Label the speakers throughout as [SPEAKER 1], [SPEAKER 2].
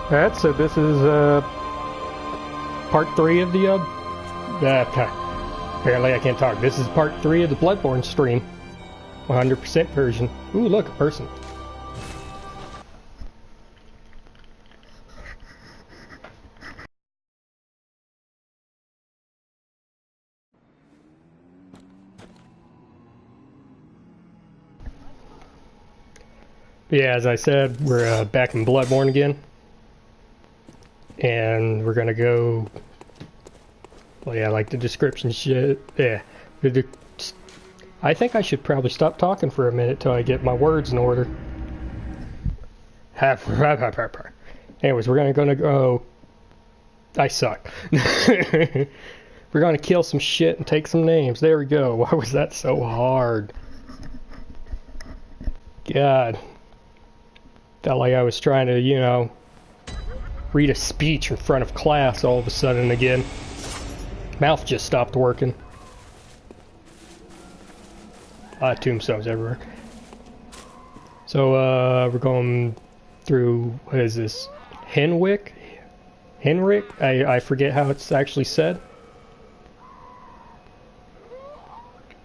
[SPEAKER 1] Alright, so this is part 3 of the apparently I can't talk. This is part 3 of the Bloodborne stream. 100% version. Ooh, look, a person. But yeah, as I said, we're back in Bloodborne again. And we're gonna go... Well, yeah, like the description shit. Yeah. I think I should probably stop talking for a minute till I get my words in order. Anyways, we're gonna go... I suck. We're gonna kill some shit and take some names. There we go. Why was that so hard? God. Felt like I was trying to, you know, read a speech in front of class all of a sudden again. Mouth just stopped working. A lot of tombstones everywhere. So, we're going through, what is this? Henwick? Henrik? I forget how it's actually said.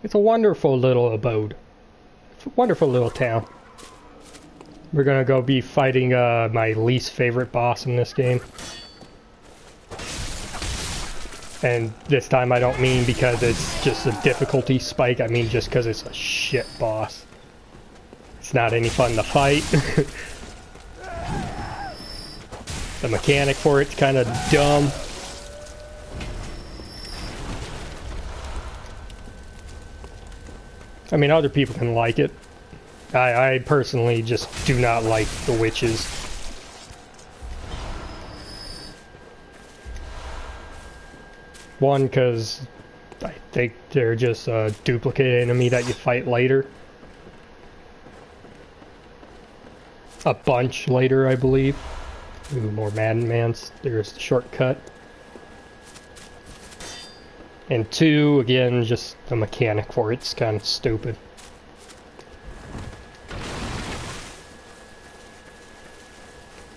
[SPEAKER 1] It's a wonderful little abode. It's a wonderful little town. We're gonna go be fighting my least favorite boss in this game. And this time I don't mean because it's just a difficulty spike, I mean just because it's a shit boss. It's not any fun to fight. The mechanic for it's kind of dumb. I mean, other people can like it. I personally just do not like the witches. One, because I think they're just a duplicate enemy that you fight later. A bunch later, I believe. Ooh, more Madmans. There's the shortcut. And two, again, just the mechanic for it's kind of stupid.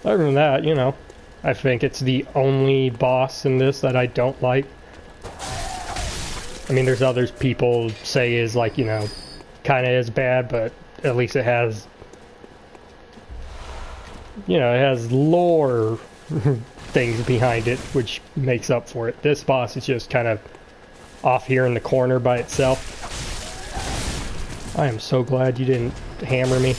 [SPEAKER 1] Other than that, you know, I think it's the only boss in this that I don't like. I mean, there's others people say is like, you know, kind of as bad, but at least it has, you know, it has lore things behind it, which makes up for it. This boss is just kind of off here in the corner by itself. I am so glad you didn't hammer me.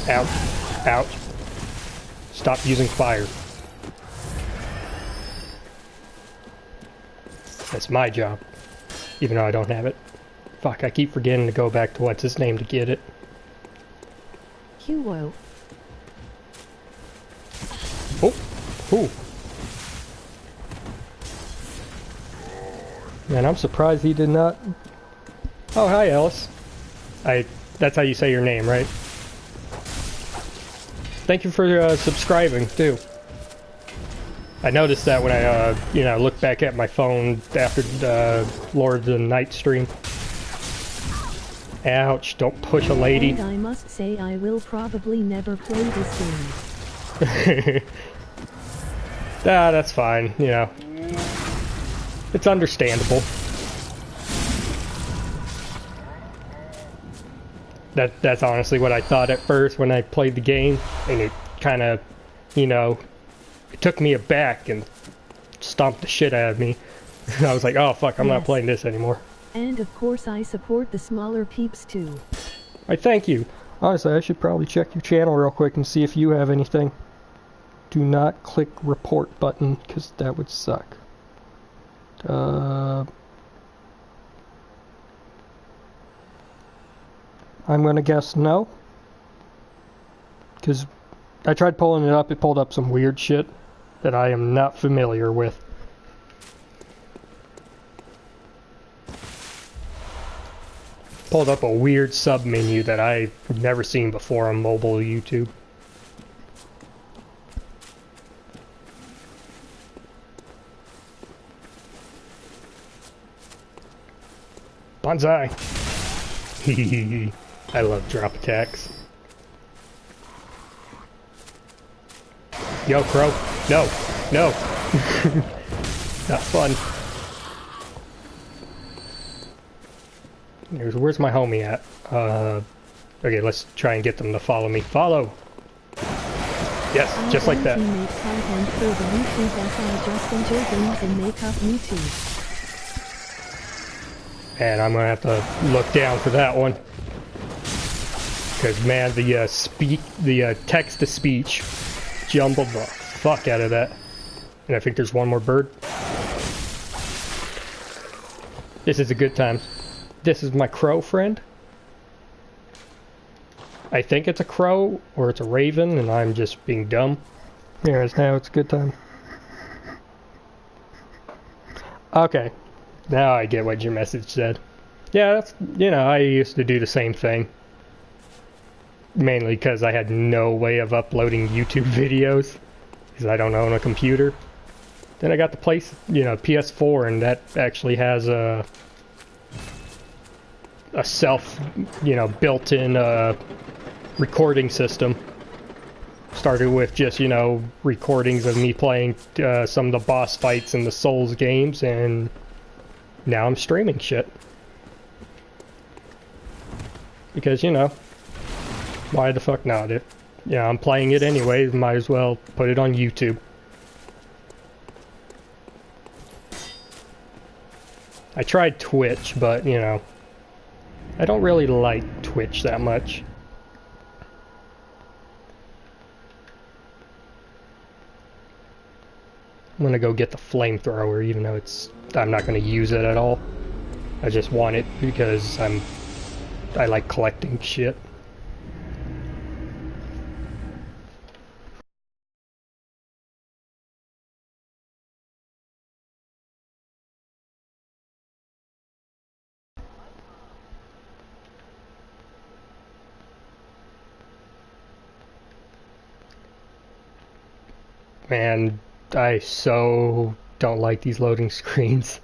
[SPEAKER 1] Ouch. Ouch. Stop using fire. That's my job. Even though I don't have it. Fuck, I keep forgetting to go back to what's his name to get it.
[SPEAKER 2] Hugo.
[SPEAKER 1] Oh. Ooh. Man, I'm surprised he did not... Oh, hi, Alice. That's how you say your name, right? Thank you for subscribing, too. I noticed that when I, you know, looked back at my phone after the Lord of the Night stream. Ouch, don't push a lady.
[SPEAKER 2] And I must say I will probably never play this game.
[SPEAKER 1] Ah, that's fine, you know. It's understandable. That's honestly what I thought at first when I played the game, and it kind of, you know, it took me aback and stomped the shit out of me. I was like, oh fuck, I'm not playing this anymore.
[SPEAKER 2] And of course I support the smaller peeps too.
[SPEAKER 1] I thank you. Honestly, I should probably check your channel real quick and see if you have anything. Do not click report button, because that would suck. I'm gonna guess no. Because I tried pulling it up, it pulled up some weird shit that I am not familiar with. Pulled up a weird sub-menu that I've never seen before on mobile YouTube. Bonsai! Hehehe. I love drop attacks. Yo, Crow. No. No. Not fun. Where's my homie at? Okay, let's try and get them to follow me. Follow! Yes, just like that.
[SPEAKER 2] Make content for the YouTube that I just enjoy games and make up YouTube.
[SPEAKER 1] And I'm gonna have to look down for that one. Because man, the text-to-speech jumbled the fuck out of that. And I think there's one more bird. This is a good time. This is my crow friend. I think it's a crow, or it's a raven, and I'm just being dumb. Yes, now it's a good time. Okay. Now I get what your message said. Yeah, that's, you know, I used to do the same thing. Mainly because I had no way of uploading YouTube videos. Because I don't own a computer. Then I got the PS4, and that actually has a self, built-in recording system. Started with just, recordings of me playing some of the boss fights in the Souls games, and now I'm streaming shit. Because, why the fuck not? I'm playing it anyways, might as well put it on YouTube. I tried Twitch, but, I don't really like Twitch that much. I'm gonna go get the flamethrower, even though I'm not gonna use it at all. I just want it because I like collecting shit. Man, I so don't like these loading screens.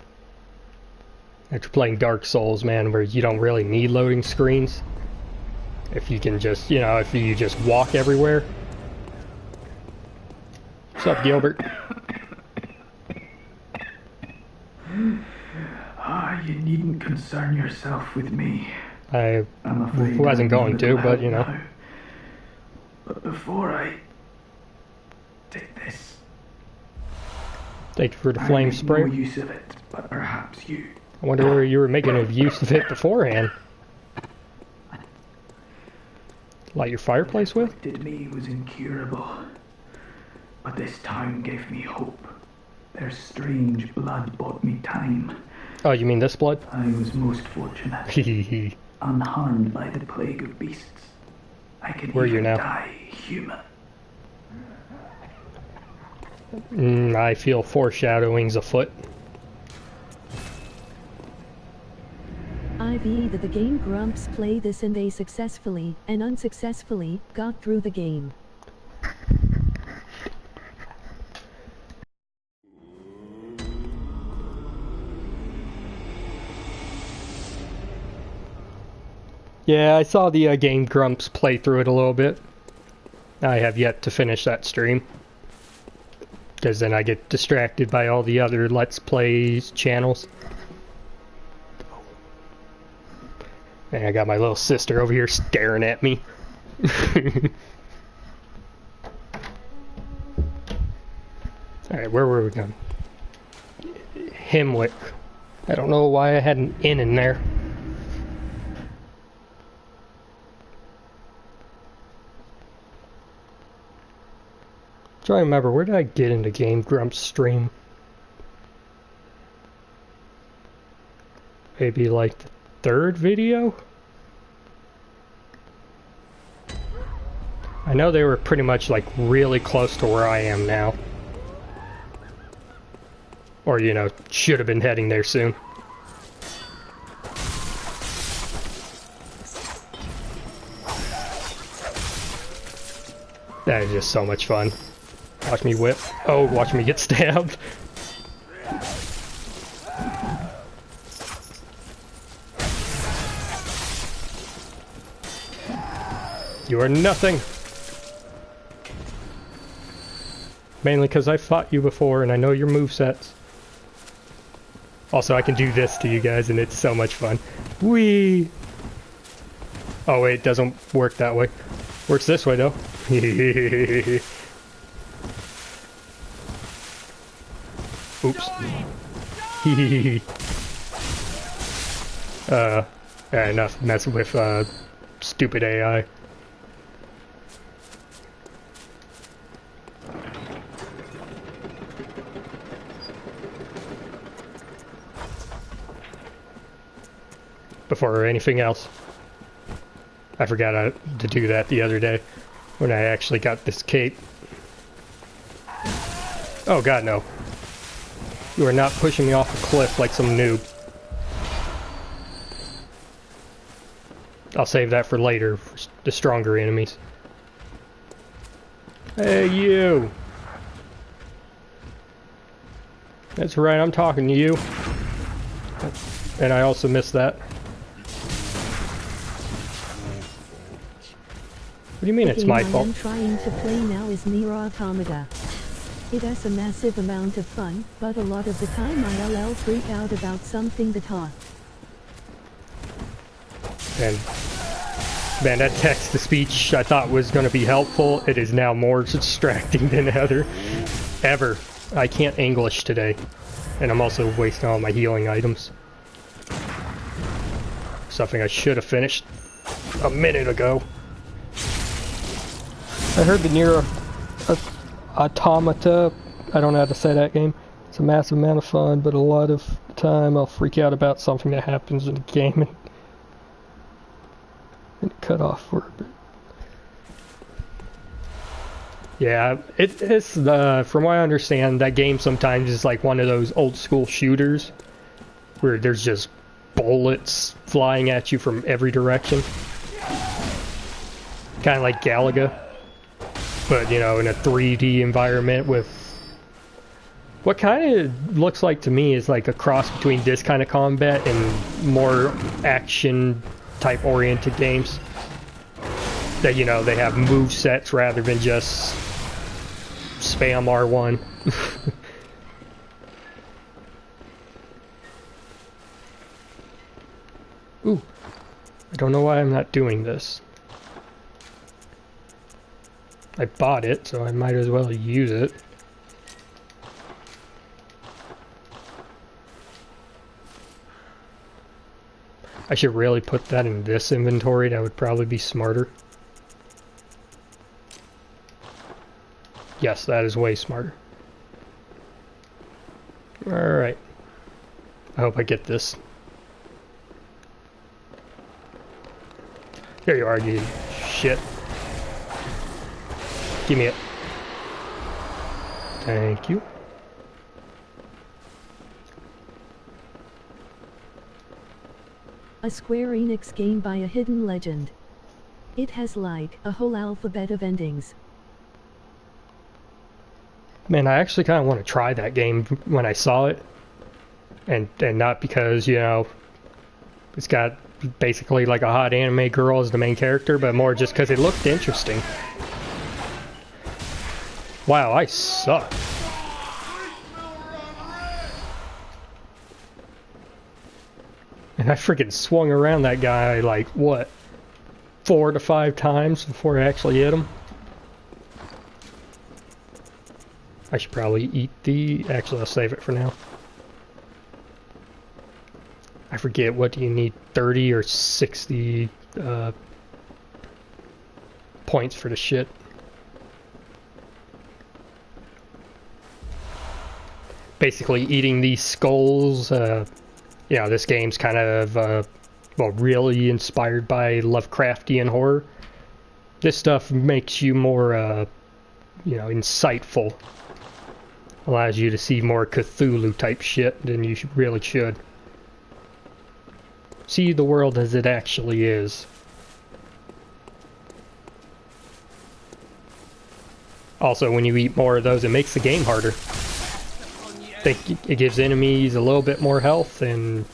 [SPEAKER 1] After playing Dark Souls, man, where you don't really need loading screens. If you can just, if you just walk everywhere. What's up, Gilbert?
[SPEAKER 3] You needn't concern yourself with me.
[SPEAKER 1] I wasn't going to, but,
[SPEAKER 3] Now. But before I take this,
[SPEAKER 1] thank you for the flame spray.
[SPEAKER 3] No use of it, but perhaps you.
[SPEAKER 1] I wonder where you were making a use of it beforehand. Light your fireplace with?
[SPEAKER 3] What did me was incurable, but this town gave me hope. Their strange blood bought me time.
[SPEAKER 1] Oh, you mean this blood?
[SPEAKER 3] I was most fortunate. Unharmed by the plague of beasts. I can
[SPEAKER 1] Where are you
[SPEAKER 3] even
[SPEAKER 1] now?
[SPEAKER 3] die human.
[SPEAKER 1] I feel foreshadowings afoot.
[SPEAKER 2] I've either the Game Grumps play this and they successfully and unsuccessfully got through the game.
[SPEAKER 1] Yeah, I saw the Game Grumps play through it a little bit. I have yet to finish that stream. Because then I get distracted by all the other Let's Plays channels. And I got my little sister over here staring at me. Alright, where were we going? Himwick. I don't know why I had an N in there. Try to remember, where did I get into Game Grumps stream? Maybe like the third video? I know they were pretty much like really close to where I am now. Or, should have been heading there soon. That is just so much fun. Watch me whip. Oh, watch me get stabbed. You are nothing. Mainly because I fought you before and I know your movesets. Also, I can do this to you guys and it's so much fun. Whee! Oh wait, it doesn't work that way. Works this way though. Oops. Yeah, enough messing with stupid AI. Before anything else. I forgot to do that the other day when I actually got this cape. Oh god, no. You are not pushing me off a cliff like some noob. I'll save that for later, for the stronger enemies. Hey, you! That's right, I'm talking to you. And I also missed that. What do you mean it's my fault?
[SPEAKER 2] The game I am trying to play now is Nier Automata. It has a massive amount of fun, but a lot of the time I'll freak out about something that hot.
[SPEAKER 1] And man, that text-to-speech I thought was going to be helpful. It is now more distracting than ever. I can't English today. And I'm also wasting all my healing items. Something I should have finished a minute ago. I heard the Nier Automata, I don't know how to say that game. It's a massive amount of fun, but a lot of the time I'll freak out about something that happens in the game and cut off for a bit. Yeah, it's from what I understand, that game sometimes is like one of those old school shooters where there's just bullets flying at you from every direction. Kind of like Galaga. But, you know, in a 3D environment with what kind of looks like to me is like a cross between this kind of combat and more action type oriented games. That, you know, they have move sets rather than just spam R1. Ooh, I don't know why I'm not doing this. I bought it, so I might as well use it. I should really put that in this inventory. That would probably be smarter. Yes, that is way smarter. Alright. I hope I get this. There you are, you shit. Give me it. Thank you.
[SPEAKER 2] A Square Enix game by a hidden legend. It has like a whole alphabet of endings.
[SPEAKER 1] Man, I actually kind of want to try that game when I saw it. And not because, you know, it's got basically like a hot anime girl as the main character, but more just because it looked interesting. Wow, I suck. And I freaking swung around that guy like, what, 4 to 5 times before I actually hit him? I should probably eat the... Actually, I'll save it for now. I forget, what do you need? 30 or 60 points for the shit. Basically eating these skulls, you know, this game's kind of, well, really inspired by Lovecraftian horror. This stuff makes you more, you know, insightful. Allows you to see more Cthulhu type shit than you really should. See the world as it actually is. Also, when you eat more of those, it makes the game harder. I think it gives enemies a little bit more health and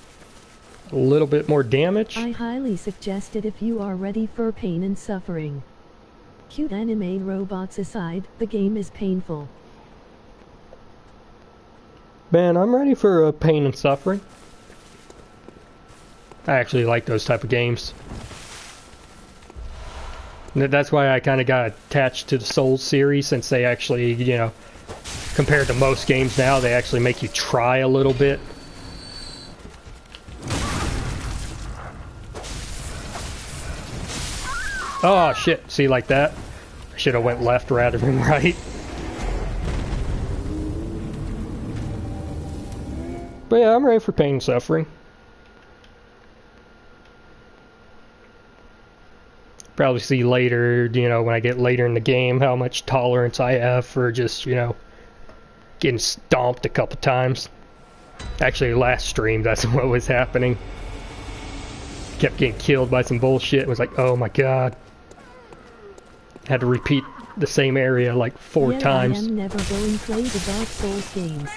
[SPEAKER 1] a little bit more damage.
[SPEAKER 2] I highly suggest it if you are ready for pain and suffering. Cute anime robots aside, the game is painful.
[SPEAKER 1] Man, I'm ready for pain and suffering. I actually like those type of games. That's why I kind of got attached to the Souls series, since they actually, you know, compared to most games now, they actually make you try a little bit. Oh shit, see, like that? I should have went left rather than right. But yeah, I'm ready for pain and suffering. Probably see later, you know, when I get later in the game, how much tolerance I have for just, you know, getting stomped a couple times. Actually, last stream, that's what was happening. Kept getting killed by some bullshit. It was like, oh my god. Had to repeat the same area like 4 times.
[SPEAKER 2] I am never going to play the Dark Souls games.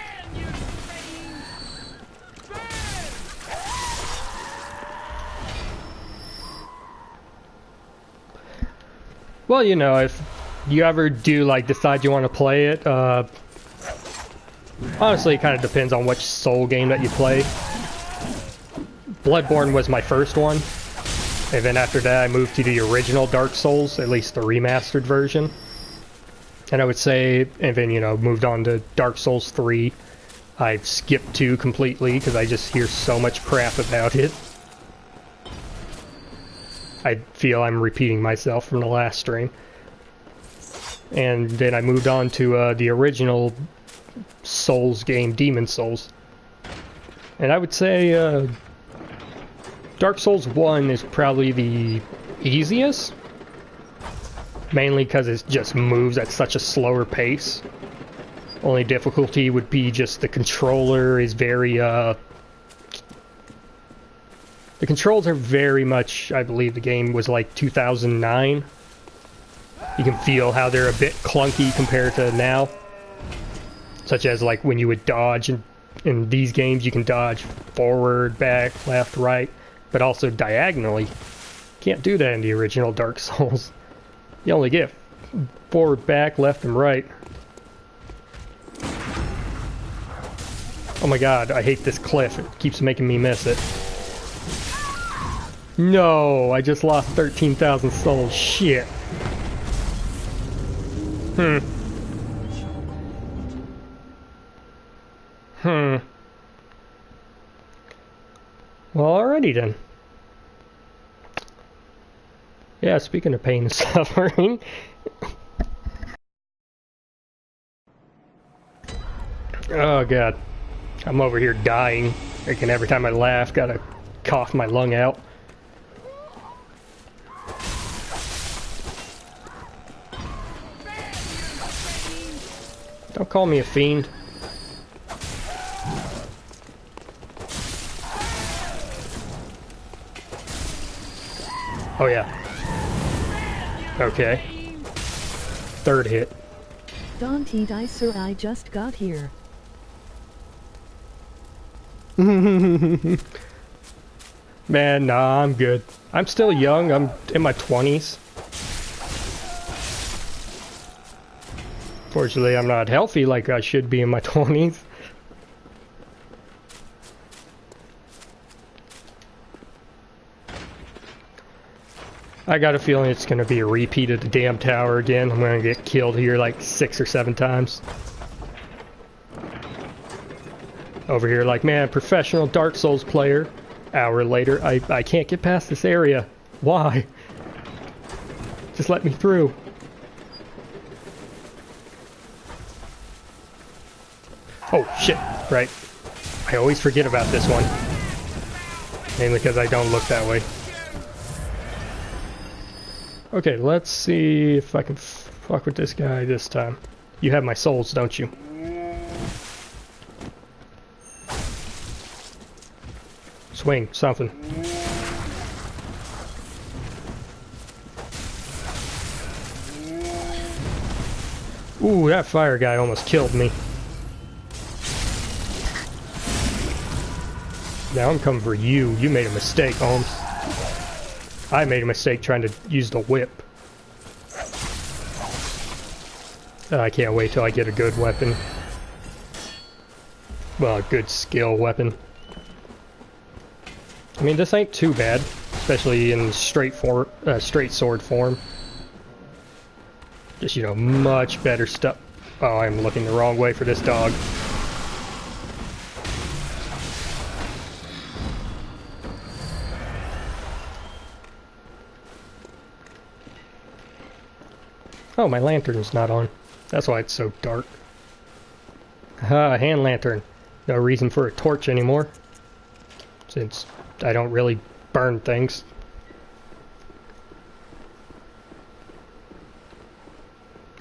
[SPEAKER 1] Well, you know, if you ever do, like, decide you want to play it, honestly, it kind of depends on which Soul game that you play. Bloodborne was my first one, and then after that I moved to the original Dark Souls, at least the remastered version. And I would say, and then, you know, moved on to Dark Souls 3. I've skipped 2 completely, because I just hear so much crap about it. I feel I'm repeating myself from the last stream. And then I moved on to the original Souls game, Demon Souls. And I would say Dark Souls 1 is probably the easiest. Mainly because it just moves at such a slower pace. Only difficulty would be just the controller is very the controls are very much, I believe the game was like 2009. You can feel how they're a bit clunky compared to now. Such as like when you would dodge in these games, you can dodge forward, back, left, right, but also diagonally. Can't do that in the original Dark Souls. You only get forward, back, left, and right. Oh my god, I hate this cliff. It keeps making me miss it. No, I just lost 13,000 souls. Shit. Well, alrighty then. Yeah, speaking of pain and suffering. Oh god. I'm over here dying. Freaking every time I laugh, gotta cough my lung out. Don't call me a fiend. Oh yeah. Okay. 3rd hit.
[SPEAKER 2] Don't die, sir, I just got here.
[SPEAKER 1] Man, nah, I'm good. I'm still young, I'm in my 20s. Fortunately, I'm not healthy like I should be in my 20s. I got a feeling it's gonna be a repeat of the damn tower again. I'm gonna get killed here like 6 or 7 times. Over here like, man, professional Dark Souls player. Hour later, I can't get past this area. Why? Just let me through. Oh, shit. Right. I always forget about this one. Mainly because I don't look that way. Okay, let's see if I can fuck with this guy this time. You have my souls, don't you? Swing, something. Ooh, that fire guy almost killed me. Now I'm coming for you. You made a mistake, Holmes. I made a mistake trying to use the whip. I can't wait till I get a good weapon. Well, a good skill weapon. I mean, this ain't too bad, especially in straight sword form. Just, you know, much better stuff. Oh, I'm looking the wrong way for this dog. Oh, my lantern's not on. That's why it's so dark. Ah, hand lantern. No reason for a torch anymore, since I don't really burn things.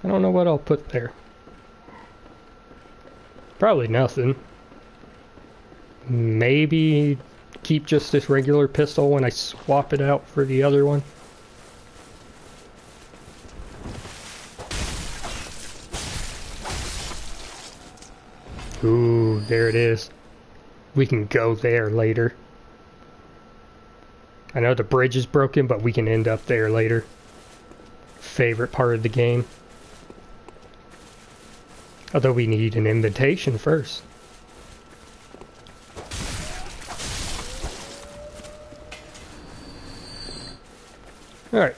[SPEAKER 1] I don't know what I'll put there. Probably nothing. Maybe keep just this regular pistol when I swap it out for the other one. Ooh, there it is. We can go there later. I know the bridge is broken, but we can end up there later. Favorite part of the game. Although we need an invitation first. Alright.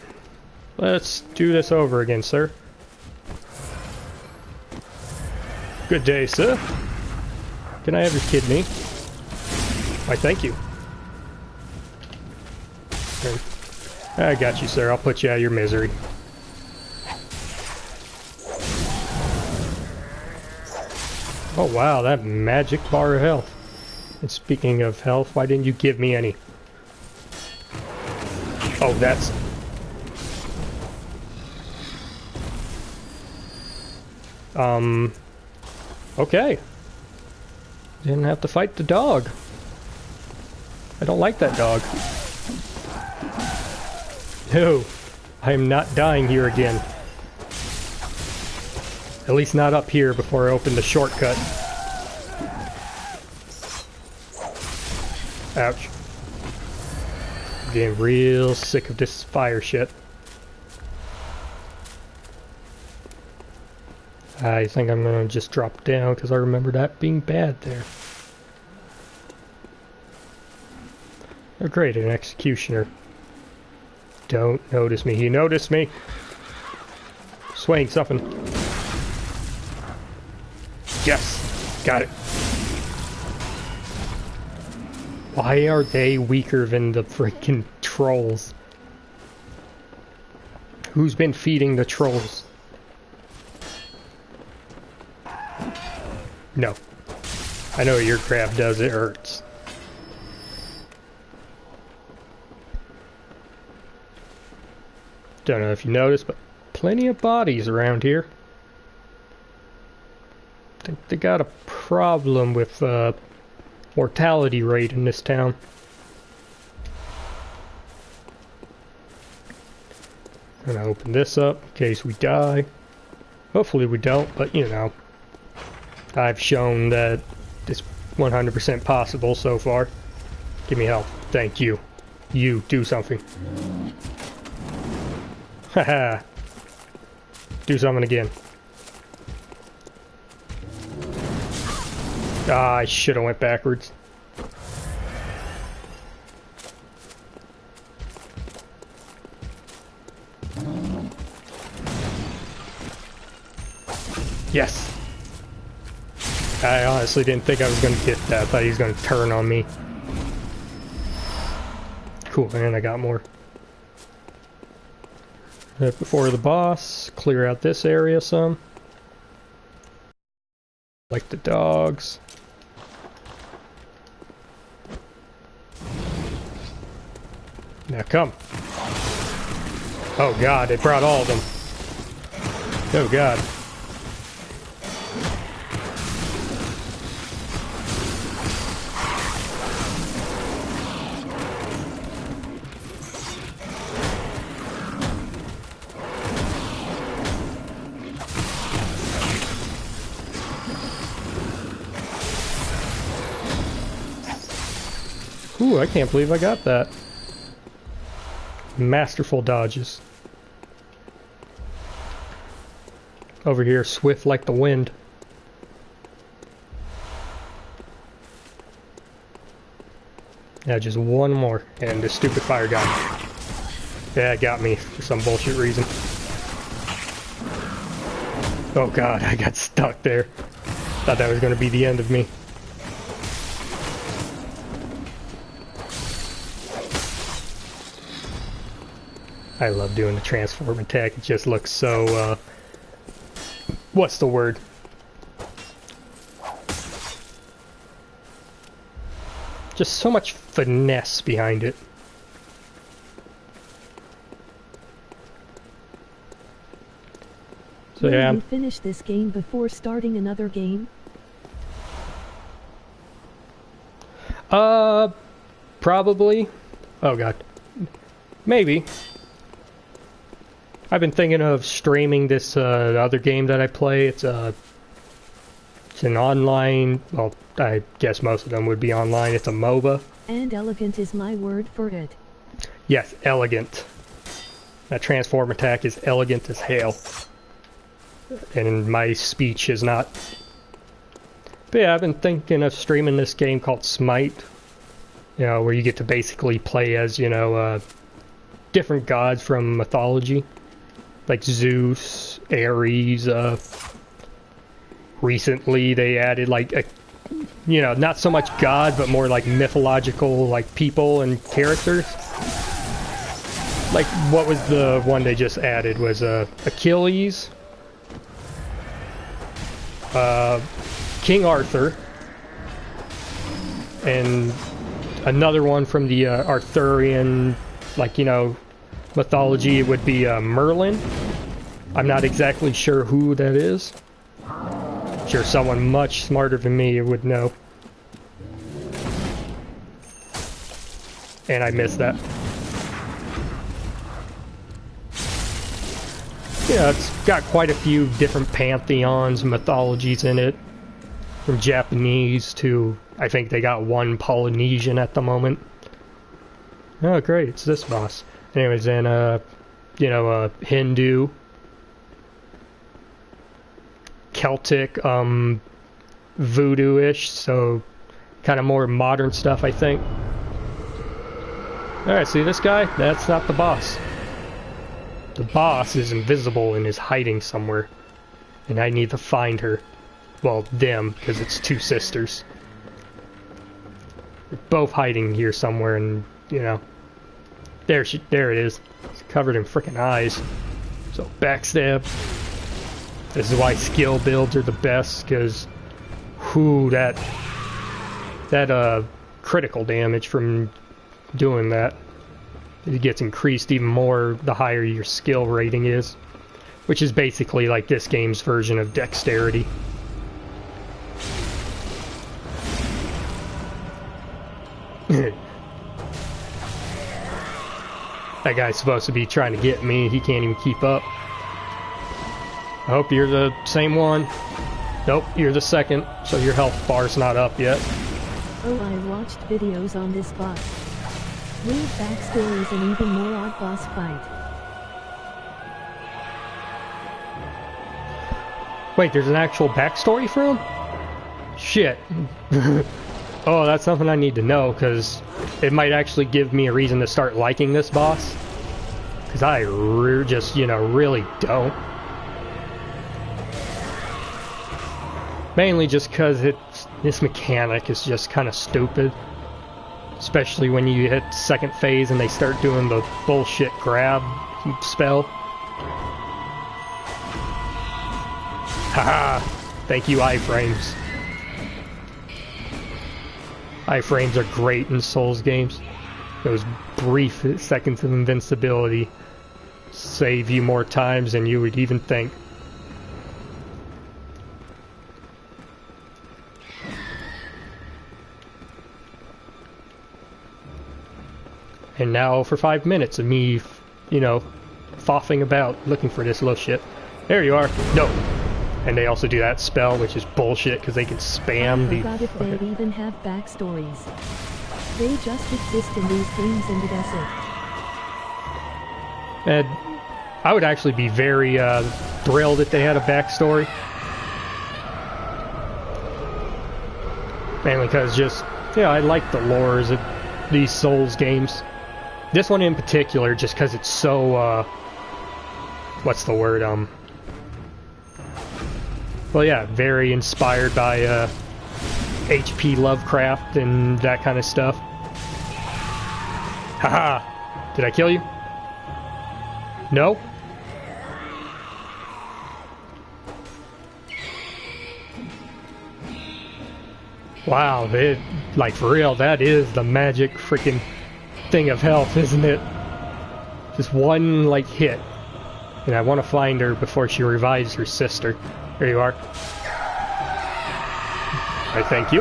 [SPEAKER 1] Let's do this over again, sir. Good day, sir. Can I have your kidney? Why, thank you. I got you, sir. I'll put you out of your misery. Oh wow, that magic bar of health. And speaking of health, why didn't you give me any? Oh, that's... Okay. Didn't have to fight the dog. I don't like that dog. No, I am not dying here again. At least not up here before I open the shortcut. Ouch. I'm getting real sick of this fire shit. I think I'm gonna just drop down because I remember that being bad there. Oh great, an executioner. Don't notice me. He noticed me. Swaying something. Yes! Got it. Why are they weaker than the freaking trolls? Who's been feeding the trolls? No. I know what your crab does, it hurts. Don't know if you noticed, but plenty of bodies around here. I think they got a problem with mortality rate in this town. I'm gonna open this up in case we die. Hopefully we don't, but you know. I've shown that it's 100% possible so far. Give me help. Thank you. You, do something. Haha. Do something again. Ah, I should have went backwards. Yes. I honestly didn't think I was going to get that. I thought he was going to turn on me. Cool, and I got more. Before the boss, clear out this area some. Like the dogs. Now come. Oh god, it brought all of them. Oh god. Ooh, I can't believe I got that. Masterful dodges. Over here, swift like the wind. Yeah, just one more, and this stupid fire got me. Yeah, it got me for some bullshit reason. Oh god, I got stuck there. Thought that was going to be the end of me. I love doing the transform attack. It just looks so, what's the word? Just so much finesse behind it. So
[SPEAKER 2] Will
[SPEAKER 1] yeah.
[SPEAKER 2] you finish this game before starting another game?
[SPEAKER 1] Probably. Oh god. Maybe. I've been thinking of streaming this other game that I play. It's an online, well, I guess most of them would be online. It's a MOBA.
[SPEAKER 2] And elegant is my word for it.
[SPEAKER 1] Yes, elegant. That transform attack is elegant as hell. And my speech is not. But yeah, I've been thinking of streaming this game called Smite. You know, where you get to basically play as, you know, different gods from mythology. Like Zeus, Ares, recently they added like a, you know, not so much god, but more like mythological like people and characters. Like what was the one they just added was Achilles, King Arthur, and another one from the Arthurian, like, you know, mythology. It would be Merlin. I'm not exactly sure who that is. I'm sure someone much smarter than me would know. And I missed that. Yeah, it's got quite a few different pantheons, mythologies in it. From Japanese to, I think they got one Polynesian at the moment. Oh great, it's this boss. Anyways, then, you know, Hindu, Celtic, voodoo-ish, so kind of more modern stuff, I think. Alright, see this guy? That's not the boss. The boss is invisible and is hiding somewhere. And I need to find her. Well, them, because it's two sisters. They're both hiding here somewhere, and, you know. There it is. It's covered in frickin' eyes. So, backstab. This is why skill builds are the best, because, whoo, that critical damage from doing that, it gets increased even more the higher your skill rating is, which is basically like this game's version of dexterity. That guy's supposed to be trying to get me. He can't even keep up. I hope you're the same one. Nope, you're the second, so your health bar's not up yet.
[SPEAKER 2] Oh, I watched videos on this boss. Weird backstories and even more odd boss fight.
[SPEAKER 1] Wait, there's an actual backstory for him? Shit. Oh, that's something I need to know, because it might actually give me a reason to start liking this boss. Because I just, you know, really don't. Mainly just because this mechanic is just kind of stupid. Especially when you hit second phase and they start doing the bullshit grab spell. Haha! Thank you, iframes. Iframes are great in Souls games. Those brief seconds of invincibility save you more times than you would even think. And now for 5 minutes of me, you know, foffing about looking for this little shit. There you are. No. And they also do that spell, which is bullshit because they can spam the.
[SPEAKER 2] I forgot if they even have backstories. They just exist in these games and that's it.
[SPEAKER 1] And I would actually be very thrilled if they had a backstory. Mainly because just, yeah, I like the lores of these Souls games. This one in particular, just because it's so, what's the word, well, yeah, very inspired by, H.P. Lovecraft and that kind of stuff. Haha! Did I kill you? No? Wow, like for real, that is the magic freaking thing of health, isn't it? Just one, like, hit. And I want to find her before she revives her sister. There you are. I thank you.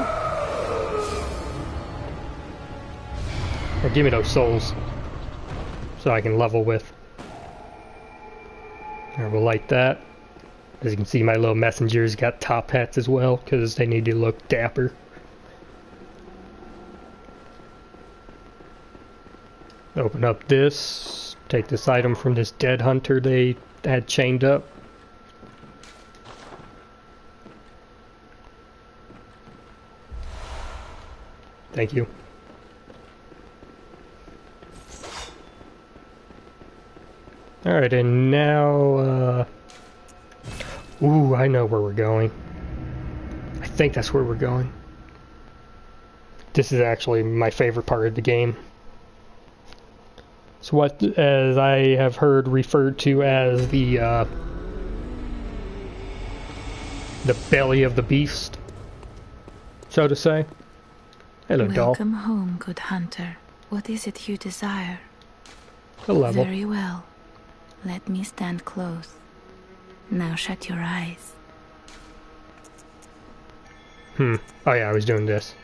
[SPEAKER 1] Now give me those souls. So I can level with. I will light that. As you can see, my little messengers got top hats as well, because they need to look dapper. Open up this. Take this item from this dead hunter they had chained up. Thank you. Alright, and now, ooh, I know where we're going. I think that's where we're going. This is actually my favorite part of the game. It's what, as I have heard referred to as the belly of the beast, so to say. Hello, doll.
[SPEAKER 4] Welcome home, good hunter. What is it you desire?
[SPEAKER 1] A level.
[SPEAKER 4] Very well. Let me stand close. Now shut your eyes.
[SPEAKER 1] Oh yeah, I was doing this.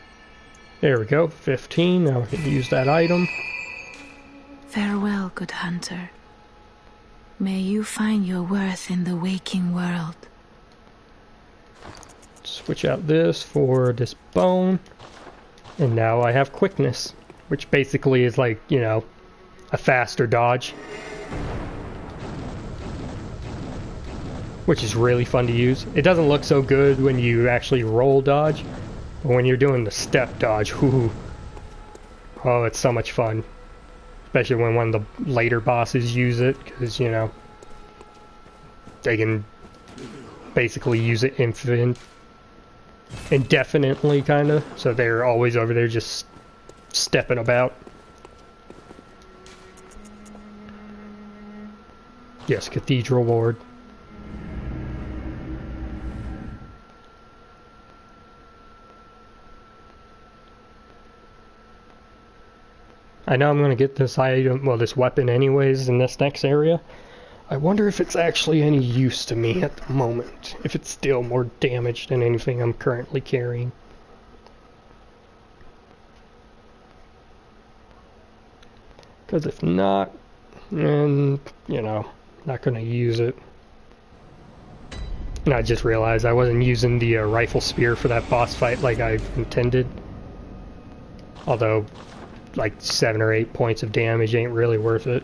[SPEAKER 1] There we go, 15. Now we can use that item.
[SPEAKER 4] Farewell, good hunter. May you find your worth in the waking world.
[SPEAKER 1] Switch out this for this bone. And now I have quickness, which basically is like, you know, a faster dodge. Which is really fun to use. It doesn't look so good when you actually roll dodge, but when you're doing the step dodge, whoo, oh, it's so much fun. Especially when one of the later bosses use it, because, you know, they can basically use it indefinitely, kind of. So they're always over there just stepping about. Yes, Cathedral Ward. I know I'm going to get this item, well, this weapon anyways in this next area. I wonder if it's actually any use to me at the moment. If it's still more damage than anything I'm currently carrying. Because if not, then, you know, not going to use it. And I just realized I wasn't using the rifle spear for that boss fight like I intended. Although, like 7 or 8 points of damage ain't really worth it.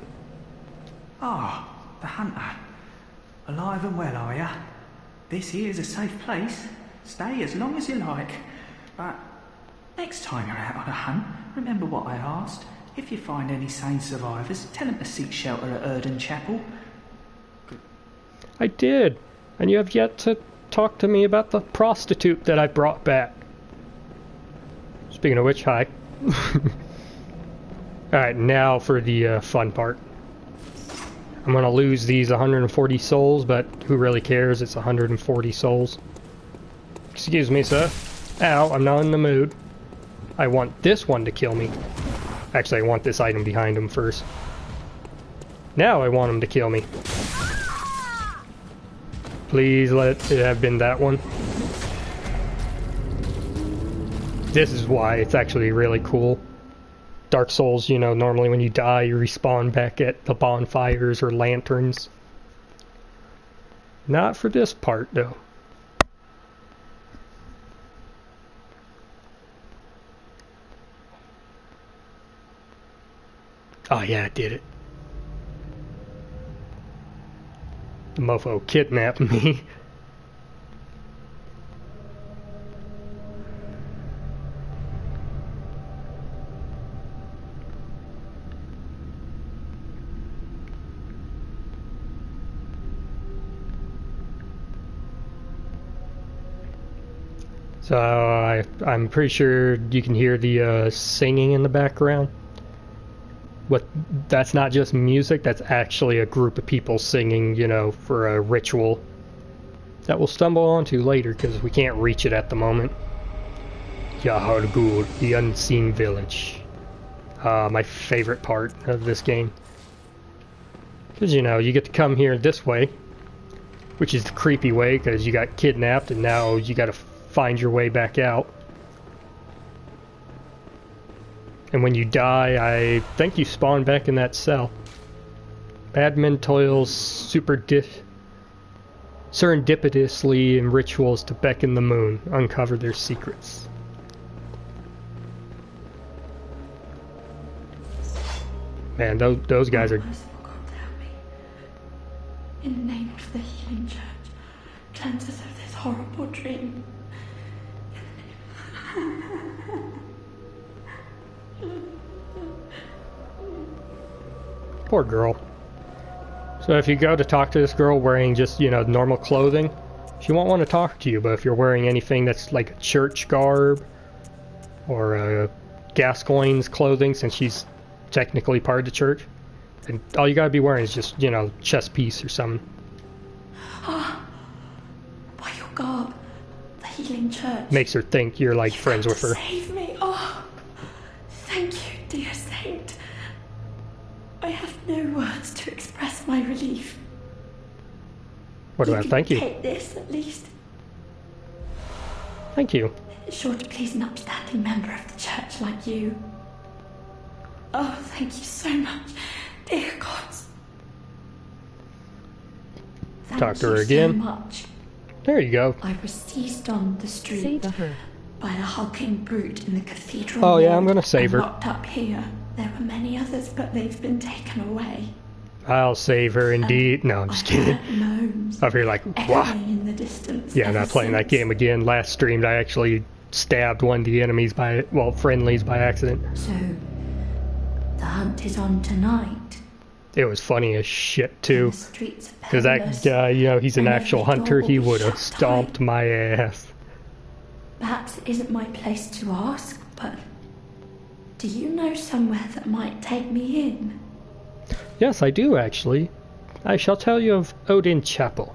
[SPEAKER 3] Ah, the hunter. Alive and well, are ya? This here's a safe place. Stay as long as you like. But next time you're out on a hunt, remember what I asked. If you find any sane survivors, tell them to seek shelter at Erden Chapel.
[SPEAKER 1] I did. And you have yet to talk to me about the prostitute that I brought back. Speaking of which, hi. Alright, now for the fun part. I'm gonna lose these 140 souls, but who really cares? It's 140 souls. Excuse me, sir. Ow, I'm not in the mood. I want this one to kill me. Actually, I want this item behind him first. Now I want him to kill me. Please let it have been that one. This is why it's actually really cool. Dark Souls, you know, normally when you die, you respawn back at the bonfires or lanterns. Not for this part, though. Oh yeah, I did it. The mofo kidnapped me. So I'm pretty sure you can hear the singing in the background. That's not just music, that's actually a group of people singing, you know, for a ritual that we'll stumble onto later because we can't reach it at the moment. Yahar'gul, the unseen village. My favorite part of this game. Because, you know, you get to come here this way, which is the creepy way because you got kidnapped and now you got to find your way back out. And when you die, I think you spawn back in that cell. Badmen toils serendipitously in rituals to beckon the moon, uncover their secrets. Man, those guys are...
[SPEAKER 5] In the name of the healing church, cleanse us of this horrible dream.
[SPEAKER 1] Poor girl. So if you go to talk to this girl wearing just, you know, normal clothing, she won't want to talk to you, but if you're wearing anything that's like a church garb or Gascoigne's clothing, since she's technically part of the church, and all you gotta be wearing is just, you know, chest piece or something.
[SPEAKER 5] Ah, by your garb, the healing church
[SPEAKER 1] Makes her think you're like friends with her.
[SPEAKER 5] Save me! Oh, thank you, dear saint. I have no words to express my relief.
[SPEAKER 1] What do I thank you?
[SPEAKER 5] Take this at least.
[SPEAKER 1] Thank you.
[SPEAKER 5] It's sure to please an upstanding member of the church like you. Oh, thank you so much, dear gods.
[SPEAKER 1] Talk to her again.
[SPEAKER 5] So much.
[SPEAKER 1] There you go.
[SPEAKER 5] I was seized on the street
[SPEAKER 2] Save her.
[SPEAKER 5] by a hulking brute in the cathedral.
[SPEAKER 1] Oh yeah,
[SPEAKER 5] wall
[SPEAKER 1] I'm gonna save her.
[SPEAKER 5] and locked up here. There were many others, but they've been taken away.
[SPEAKER 1] I'll save her indeed. No, I'm just kidding.
[SPEAKER 5] Moans
[SPEAKER 1] Up here like, wow.
[SPEAKER 5] echoing in the distance.
[SPEAKER 1] Yeah, I'm
[SPEAKER 5] ever
[SPEAKER 1] not playing that
[SPEAKER 5] since.
[SPEAKER 1] game again. Last streamed, I actually stabbed one of the enemies friendlies by accident.
[SPEAKER 5] So, the hunt is on tonight.
[SPEAKER 1] It was funny as shit
[SPEAKER 5] In
[SPEAKER 1] too.
[SPEAKER 5] the streets of
[SPEAKER 1] Because that
[SPEAKER 5] Perilous,
[SPEAKER 1] guy, you know, he's an
[SPEAKER 5] and
[SPEAKER 1] actual
[SPEAKER 5] every
[SPEAKER 1] hunter.
[SPEAKER 5] door
[SPEAKER 1] He
[SPEAKER 5] will be
[SPEAKER 1] would have
[SPEAKER 5] shut
[SPEAKER 1] stomped
[SPEAKER 5] tight.
[SPEAKER 1] my ass.
[SPEAKER 5] Perhaps it isn't my place to ask, but do you know somewhere that might take me in?
[SPEAKER 1] Yes, I do actually. I shall tell you of Odin Chapel.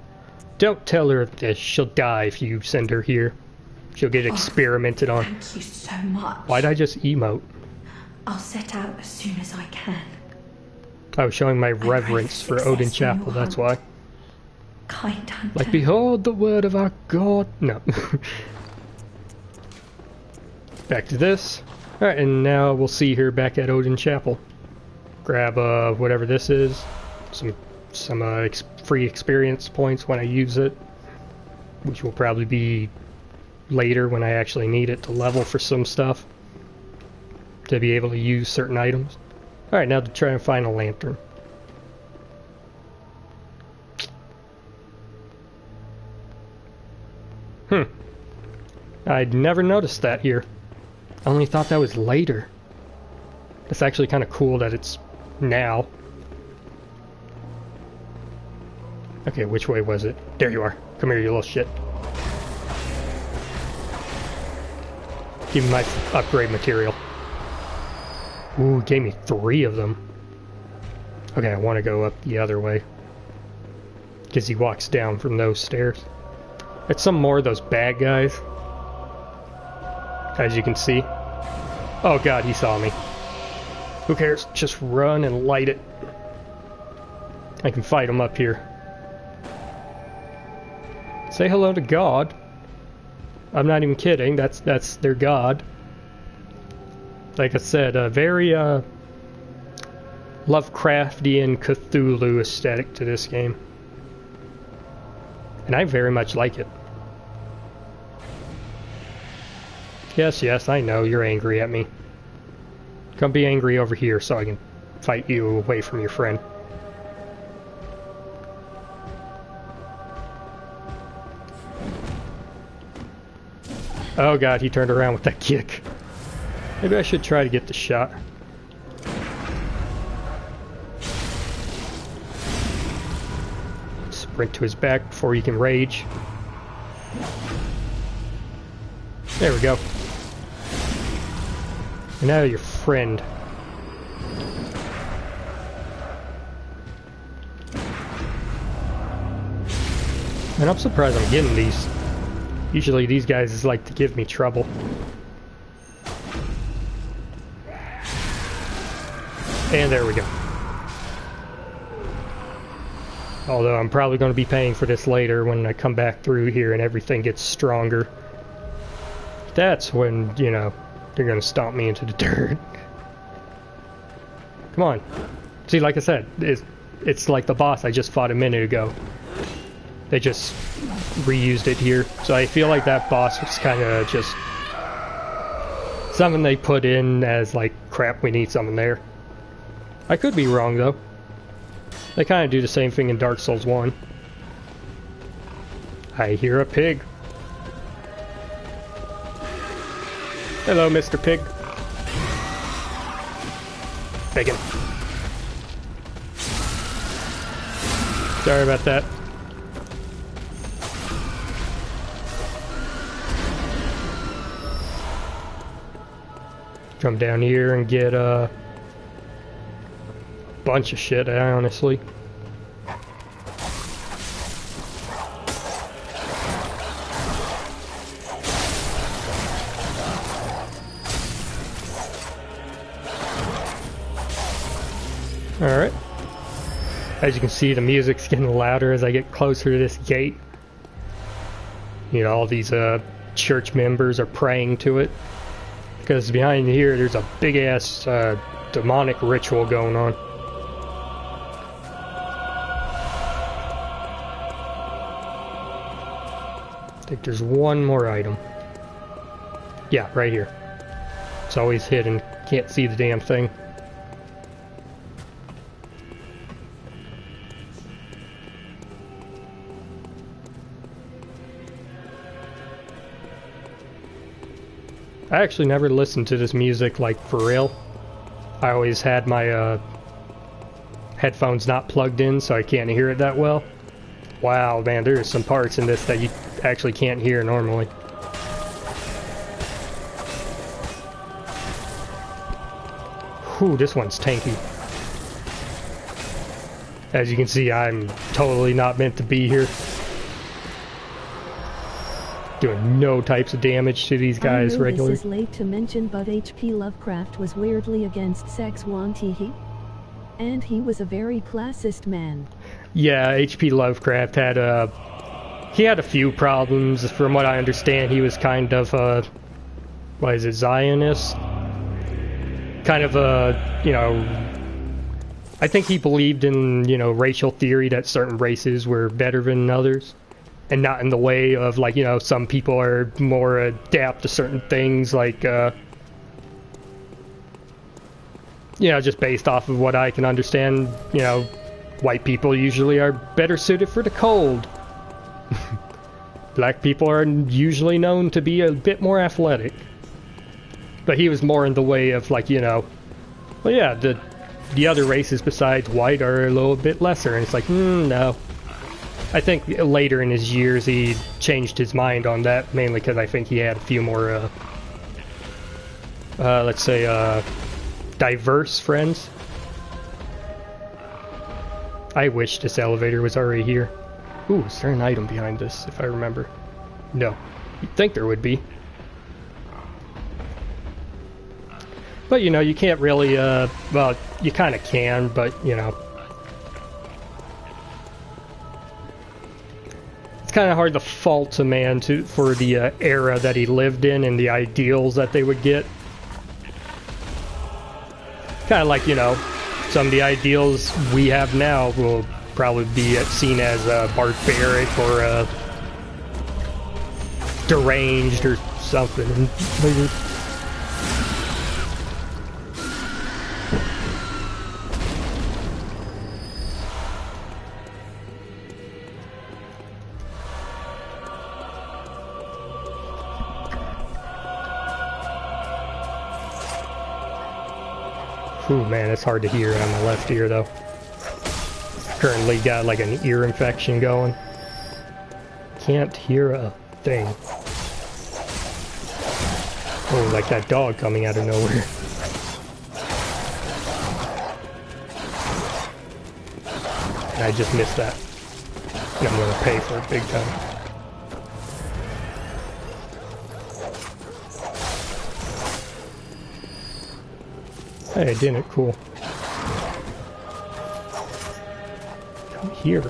[SPEAKER 1] Don't tell her this. She'll die if you send her here. She'll get experimented on.
[SPEAKER 5] Thank you so much.
[SPEAKER 1] Why'd I just emote?
[SPEAKER 5] I'll set out as soon as I can.
[SPEAKER 1] I was showing my
[SPEAKER 5] pray
[SPEAKER 1] reverence for
[SPEAKER 5] success
[SPEAKER 1] Odin
[SPEAKER 5] in
[SPEAKER 1] Chapel,
[SPEAKER 5] your
[SPEAKER 1] that's
[SPEAKER 5] hunt.
[SPEAKER 1] why.
[SPEAKER 5] Kind hunter.
[SPEAKER 1] Like, behold the word of our God. No. Back to this. Alright, and now we'll see her back at Odin Chapel. Grab whatever this is. Some free experience points when I use it. Which will probably be later when I actually need it to level for some stuff. To be able to use certain items. Alright, now to try and find a lantern. I'd never noticed that here. I only thought that was later. It's actually kind of cool that it's now. Okay, which way was it? There you are. Come here, you little shit. Give me my upgrade material. Ooh, gave me 3 of them. Okay, I want to go up the other way. Because he walks down from those stairs. It's some more of those bad guys. As you can see. Oh god, he saw me. Who cares? Just run and light it. I can fight him up here. Say hello to God. I'm not even kidding. That's their god. Like I said, a very Lovecraftian Cthulhu aesthetic to this game. And I very much like it. Yes, I know, you're angry at me. Come be angry over here so I can fight you away from your friend. Oh god, he turned around with that kick. Maybe I should try to get the shot. Sprint to his back before he can rage. There we go. And now your friend. And I'm surprised I'm getting these. Usually these guys like to give me trouble. And there we go. Although I'm probably going to be paying for this later when I come back through here and everything gets stronger. That's when, you know, they're going to stomp me into the dirt. Come on. See, like I said, it's like the boss I just fought a minute ago. They just reused it here. So I feel like that boss was kind of just something they put in as like, crap, we need something there. I could be wrong though. They kind of do the same thing in Dark Souls 1. I hear a pig. Hello, Mr. Pig. Bacon. Sorry about that. Come down here and get a bunch of shit, honestly. Alright. As you can see, the music's getting louder as I get closer to this gate. You know, all these church members are praying to it. Because behind here, there's a big-ass demonic ritual going on. I think there's one more item. Yeah, right here. It's always hidden. Can't see the damn thing. I actually never listened to this music, like, for real. I always had my headphones not plugged in, so I can't hear it that well. Wow, man, there's some parts in this that you actually can't hear normally. Whew, this one's tanky. As you can see, I'm totally not meant to be here. Doing no types of damage to these guys regularly.
[SPEAKER 2] This is late to mention, but H.P. Lovecraft was weirdly against sex, wasn't he? And he was a very classist man.
[SPEAKER 1] Yeah, H.P. Lovecraft had he had a few problems. From what I understand, he was kind of what is it, Zionist? Kind of you know, I think he believed in, you know, racial theory that certain races were better than others. And not in the way of, like, you know, some people are more adapt to certain things, like, you know, just based off of what I can understand, you know, white people usually are better suited for the cold. Black people are usually known to be a bit more athletic. But he was more in the way of, like, you know, well, yeah, the other races besides white are a little bit lesser, and it's like, no. I think later in his years he changed his mind on that, mainly because I think he had a few more, let's say, diverse friends. I wish this elevator was already here. Ooh, is there an item behind this, if I remember? No. You'd think there would be. But, you know, you can't really, well, you kind of can, but, you know. It's kind of hard to fault a man for the era that he lived in and the ideals that they would get. Kind of like, you know, some of the ideals we have now will probably be seen as barbaric or deranged or something. Ooh, man, it's hard to hear on my left ear, though. Currently got like an ear infection going. Can't hear a thing. Oh, like that dog coming out of nowhere. And I just missed that. And I'm gonna pay for it big time. Hey, I didn't. Cool. Come here.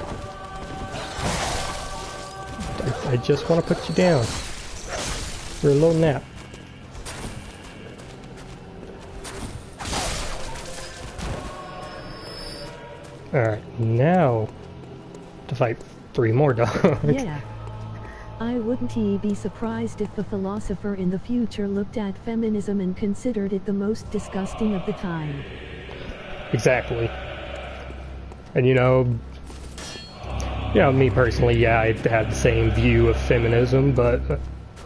[SPEAKER 1] I just want to put you down for a little nap. Alright, now to fight 3 more dogs.
[SPEAKER 2] Yeah. I wouldn't be surprised if a philosopher in the future looked at feminism and considered it the most disgusting of the time.
[SPEAKER 1] Exactly. And you know, me personally, yeah, I had the same view of feminism, but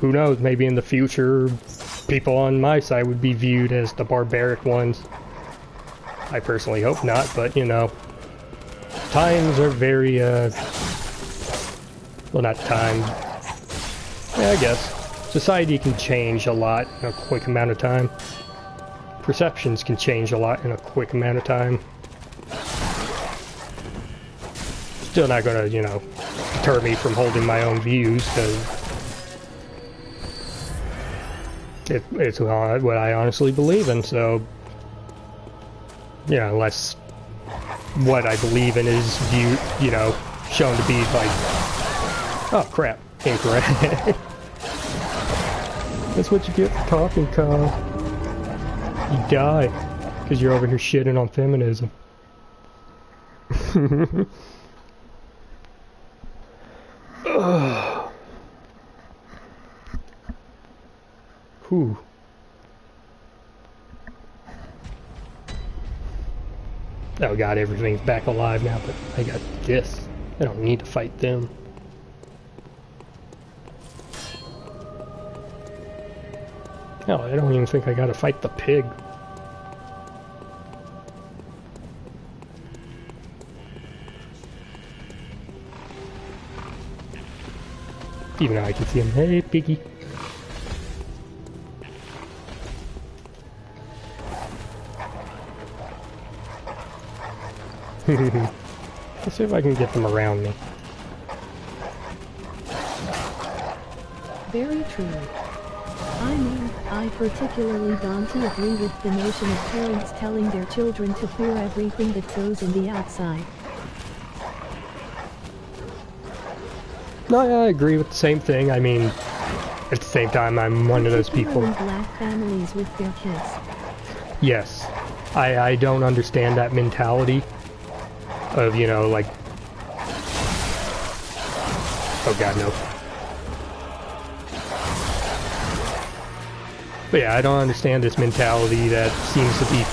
[SPEAKER 1] who knows, maybe in the future, people on my side would be viewed as the barbaric ones. I personally hope not, but you know, times are very, well, not time. Yeah, I guess. Society can change a lot in a quick amount of time. Perceptions can change a lot in a quick amount of time. Still not gonna, you know, deter me from holding my own views, because it's what I honestly believe in, so... Yeah, unless what I believe in is viewed, you know, shown to be like... Oh, crap. Incorrect. That's what you get for talking, Kyle. You die. Because you're over here shitting on feminism. Whew. Oh god, everything's back alive now, but I got this. I don't need to fight them. Hell, I don't even think I gotta fight the pig. Even though I can see him. Hey, piggy. Let's see if I can get them around me.
[SPEAKER 2] Very true. I mean, I particularly don't agree with the notion of parents telling their children to fear everything that goes in the outside.
[SPEAKER 1] No, I agree with the same thing. I mean, at the same time, I'm one of those people.
[SPEAKER 2] Black families with their kids.
[SPEAKER 1] Yes. I don't understand that mentality of, you know, like... Oh god, no. But yeah, I don't understand this mentality that seems to be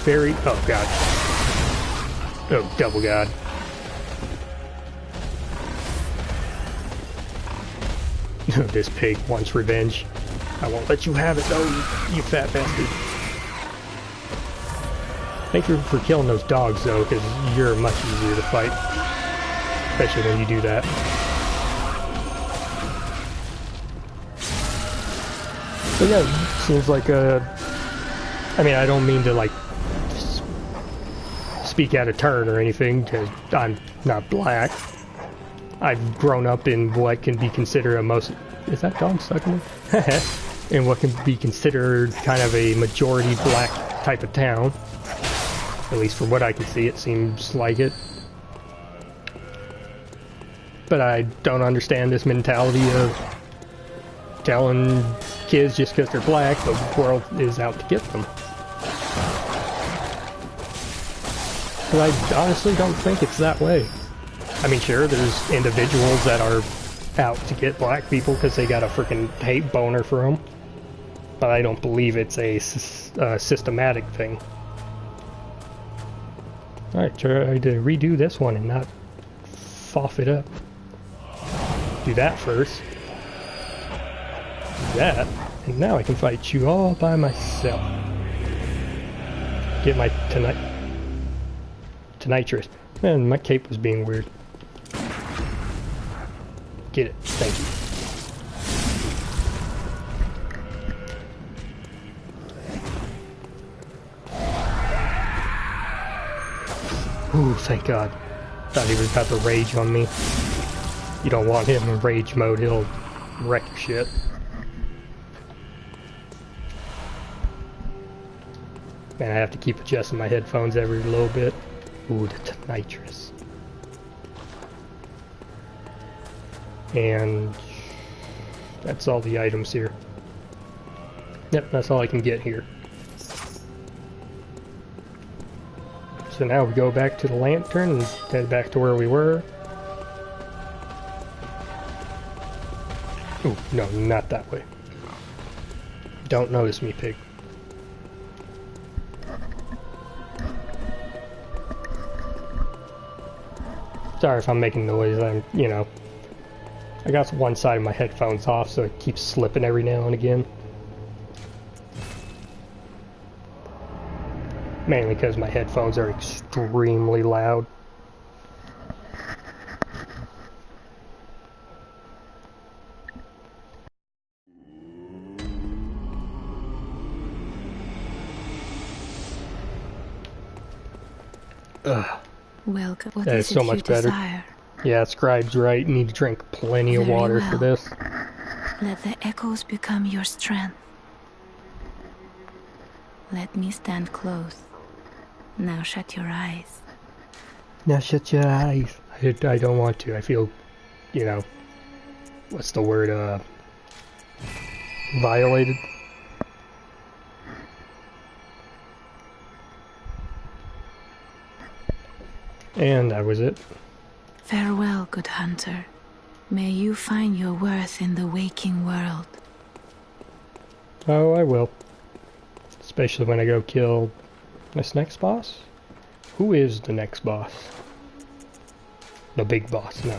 [SPEAKER 1] very... Oh god. Oh, double god. This pig wants revenge. I won't let you have it though, you fat bastard. Thank you for killing those dogs though, because you're much easier to fight. Especially when you do that. But yeah, seems like I mean, I don't mean to like speak out of turn or anything, because I'm not black. I've grown up in what can be considered a most... Is that dog sucking me? In what can be considered kind of a majority black type of town. At least from what I can see, it seems like it. But I don't understand this mentality of telling kids just because they're black, the world is out to get them. But I honestly don't think it's that way. I mean, sure, there's individuals that are out to get black people because they got a freaking hate boner for them. But I don't believe it's a systematic thing. Alright, try to redo this one and not foff it up. Do that first. Do that. And now I can fight you all by myself. get my nitrous. Man, my cape was being weird. Get it. Thank you. Ooh, thank God. Thought he was about to rage on me. You don't want him in rage mode, he'll wreck your shit. Man, I have to keep adjusting my headphones every little bit. Ooh, the nitrous. And that's all the items here. Yep, that's all I can get here. So now we go back to the lantern and head back to where we were. Ooh, no, not that way. Don't notice me, pig. Sorry if I'm making noise, I got one side of my headphones off, so it keeps slipping every now and again. Mainly because my headphones are extremely loud. Ugh.
[SPEAKER 4] Welcome. What
[SPEAKER 1] That
[SPEAKER 4] is
[SPEAKER 1] is so
[SPEAKER 4] it you
[SPEAKER 1] much better.
[SPEAKER 4] desire?
[SPEAKER 1] Yeah, Scribe's right. You need to drink plenty of
[SPEAKER 4] Very
[SPEAKER 1] water
[SPEAKER 4] well.
[SPEAKER 1] for this.
[SPEAKER 4] Let the echoes become your strength. Let me stand close. Now shut your eyes.
[SPEAKER 1] Now shut your eyes. I don't want to. I feel, what's the word, violated? And that was it.
[SPEAKER 4] Farewell, good hunter. May you find your worth in the waking world.
[SPEAKER 1] Oh, I will. Especially when I go kill this next boss. Who is the next boss? The big boss, no.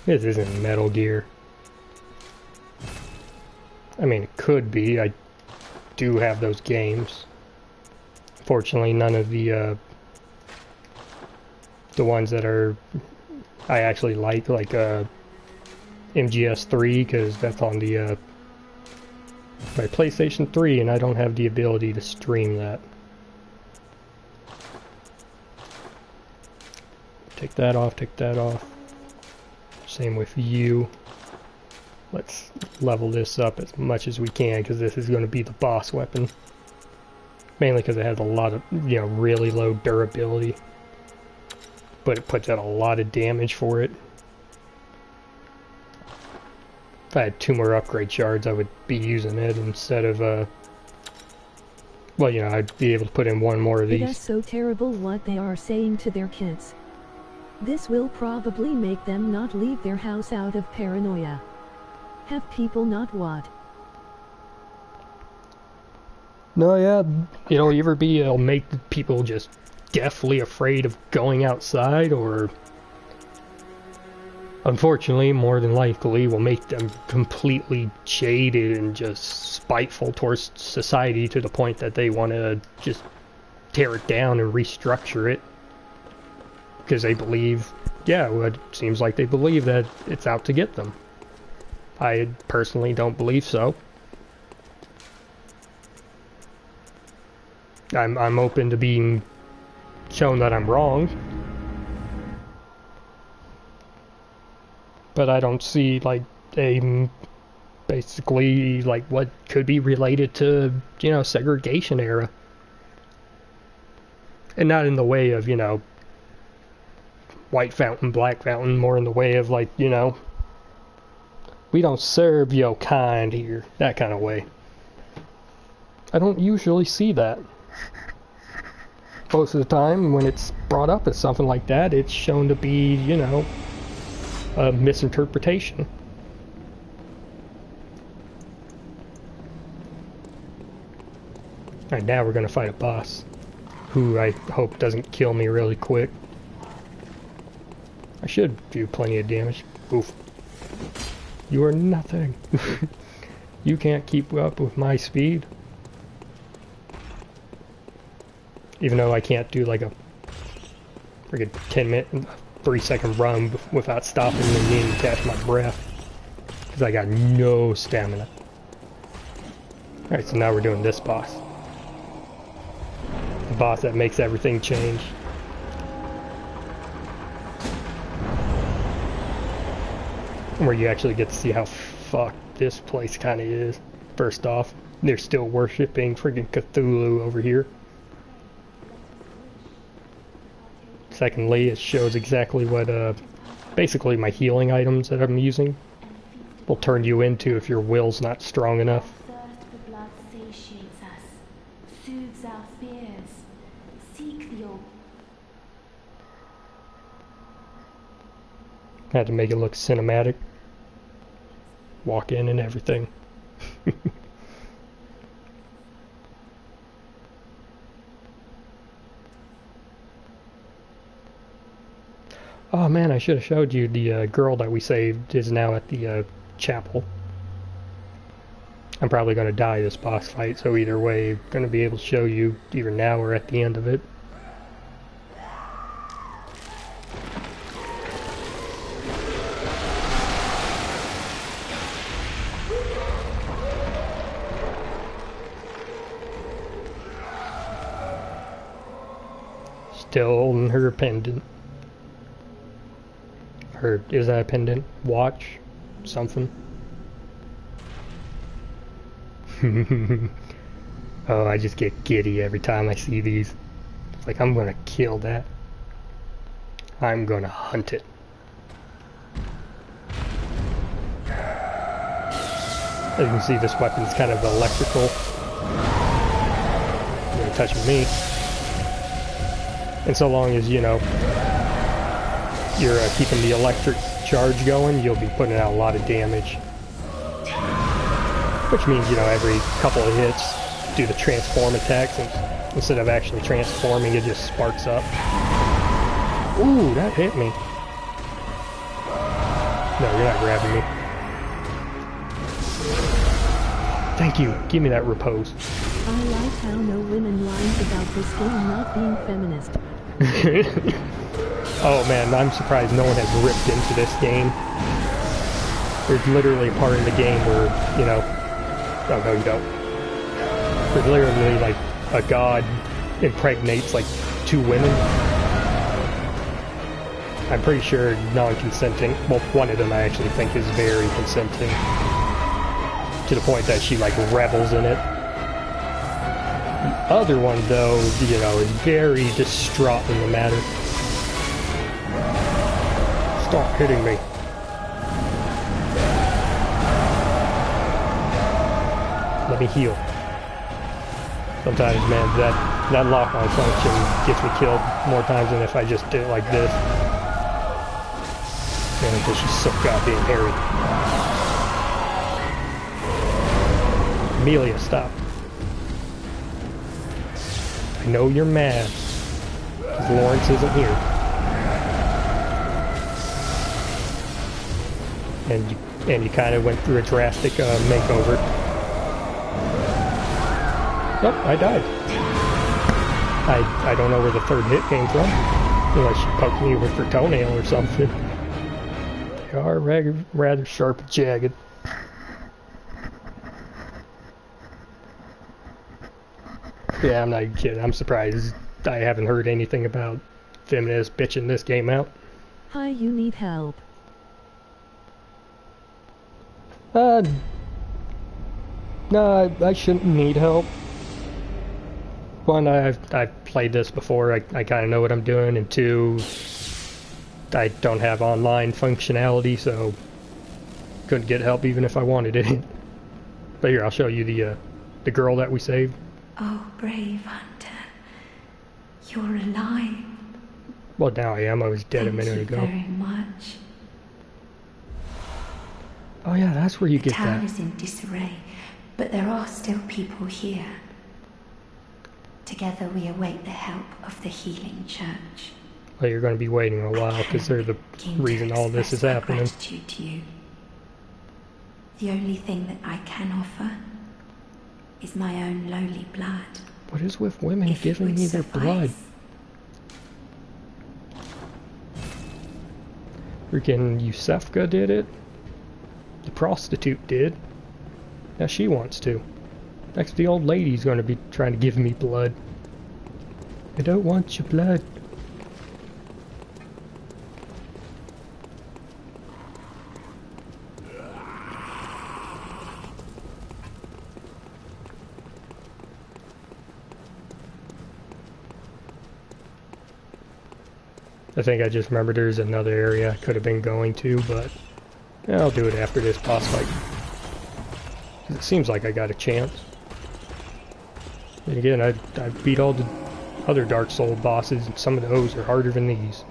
[SPEAKER 1] This isn't Metal Gear. I mean, it could be. I do have those games. Fortunately, none of the ones that are I actually like MGS3, because that's on the my PlayStation 3, and I don't have the ability to stream that. Take that off, take that off. Same with you. Let's level this up as much as we can, because this is going to be the boss weapon. Mainly because it has a lot of, really low durability. But it puts out a lot of damage for it. If I had 2 more upgrade shards, I would be using it instead of, well, I'd be able to put in 1 more of these.
[SPEAKER 2] It is so terrible what they are saying to their kids. This will probably make them not leave their house out of paranoia. Have people not what?
[SPEAKER 1] No, yeah, it'll make people just deathly afraid of going outside, or unfortunately, more than likely, will make them completely jaded and just spiteful towards society to the point that they want to just tear it down and restructure it. Because they believe, well, it seems like they believe that it's out to get them. I personally don't believe so. I'm open to being shown that I'm wrong. But I don't see, basically, what could be related to, segregation era. And not in the way of, white fountain, black fountain, more in the way of, we don't serve your kind here, that kind of way. I don't usually see that. Most of the time, when it's brought up as something like that, it's shown to be, a misinterpretation. Alright, now we're gonna fight a boss, who I hope doesn't kill me really quick. I should do plenty of damage. Oof. You are nothing. You can't keep up with my speed. Even though I can't do like a friggin' 10-minute, 3-second run without stopping and needing to catch my breath. Because I got no stamina. Alright, so now we're doing this boss. The boss that makes everything change. Where you actually get to see how fucked this place kind of is. First off, they're still worshipping friggin' Cthulhu over here. Secondly, it shows exactly what, basically my healing items that I'm using will turn you into if your will's not strong enough.
[SPEAKER 5] Thirst for blood satiates us, soothes our fears. Seek the old.
[SPEAKER 1] Had to make it look cinematic. Walk in and everything. Oh man, I should have showed you the girl that we saved is now at the chapel. I'm probably going to die this boss fight, so either way, I'm going to be able to show you either now or at the end of it. Still holding her pendant. Or is that a pendant? Watch? Something? Oh, I just get giddy every time I see these. It's like, I'm gonna kill that. I'm gonna hunt it. As you can see, this weapon's kind of electrical. You're gonna touch me. And so long as, you know, you're keeping the electric charge going, you'll be putting out a lot of damage. Which means, you know, every couple of hits, do the transform attacks, and instead of actually transforming, it just sparks up. Ooh, that hit me. No, you're not grabbing me. Thank you. Give me that repose.
[SPEAKER 2] I like how no women lines about this game not being feminist.
[SPEAKER 1] Oh man, I'm surprised no one has ripped into this game. There's literally a part in the game where, you know... Oh, no, you don't. There's literally, like, a god impregnates, like, 2 women. I'm pretty sure non-consenting. Well, one of them I actually think is very consenting. To the point that she, like, revels in it. The other one, though, you know, is very distraught in the matter. Stop hitting me. Let me heal. Sometimes, man, that lock-on function gets me killed more times than if I just did it like this. Man, because she's so goddamn hairy. Amelia, stop. I know you're mad. Because Lawrence isn't here. And you kind of went through a drastic makeover. Nope, I died. I don't know where the third hit came from. Unless she poked me with her toenail or something. They are rather sharp and jagged. Yeah, I'm not even kidding. I'm surprised I haven't heard anything about feminists bitching this game out.
[SPEAKER 2] Hi, you need help.
[SPEAKER 1] No, I shouldn't need help. One, I've played this before, I kind of know what I'm doing, and two, I don't have online functionality, so couldn't get help even if I wanted it. But here, I'll show you the girl that we saved.
[SPEAKER 5] Oh, brave hunter. You're alive.
[SPEAKER 1] Well, now I am. I was dead a minute ago.
[SPEAKER 5] Thank you very much.
[SPEAKER 1] Oh yeah, that's where you get
[SPEAKER 5] The town
[SPEAKER 1] that.
[SPEAKER 5] is in disarray, but there are still people here. Together we await the help of the healing church.
[SPEAKER 1] Well, you're going to be waiting a while because they're the reason all this is happening.
[SPEAKER 5] Gratitude to you. The only thing that I can offer is my own lowly blood.
[SPEAKER 1] What is with women
[SPEAKER 5] If it
[SPEAKER 1] giving
[SPEAKER 5] would
[SPEAKER 1] me their blood?
[SPEAKER 5] suffice.
[SPEAKER 1] Freaking Yusefka did it. The prostitute did. Now she wants to. Next, the old lady's going to be trying to give me blood. I don't want your blood. I think I just remembered there's another area I could have been going to, but yeah, I'll do it after this boss fight. 'Cause it seems like I got a chance. And again, I beat all the other Dark Souls bosses, and some of those are harder than these.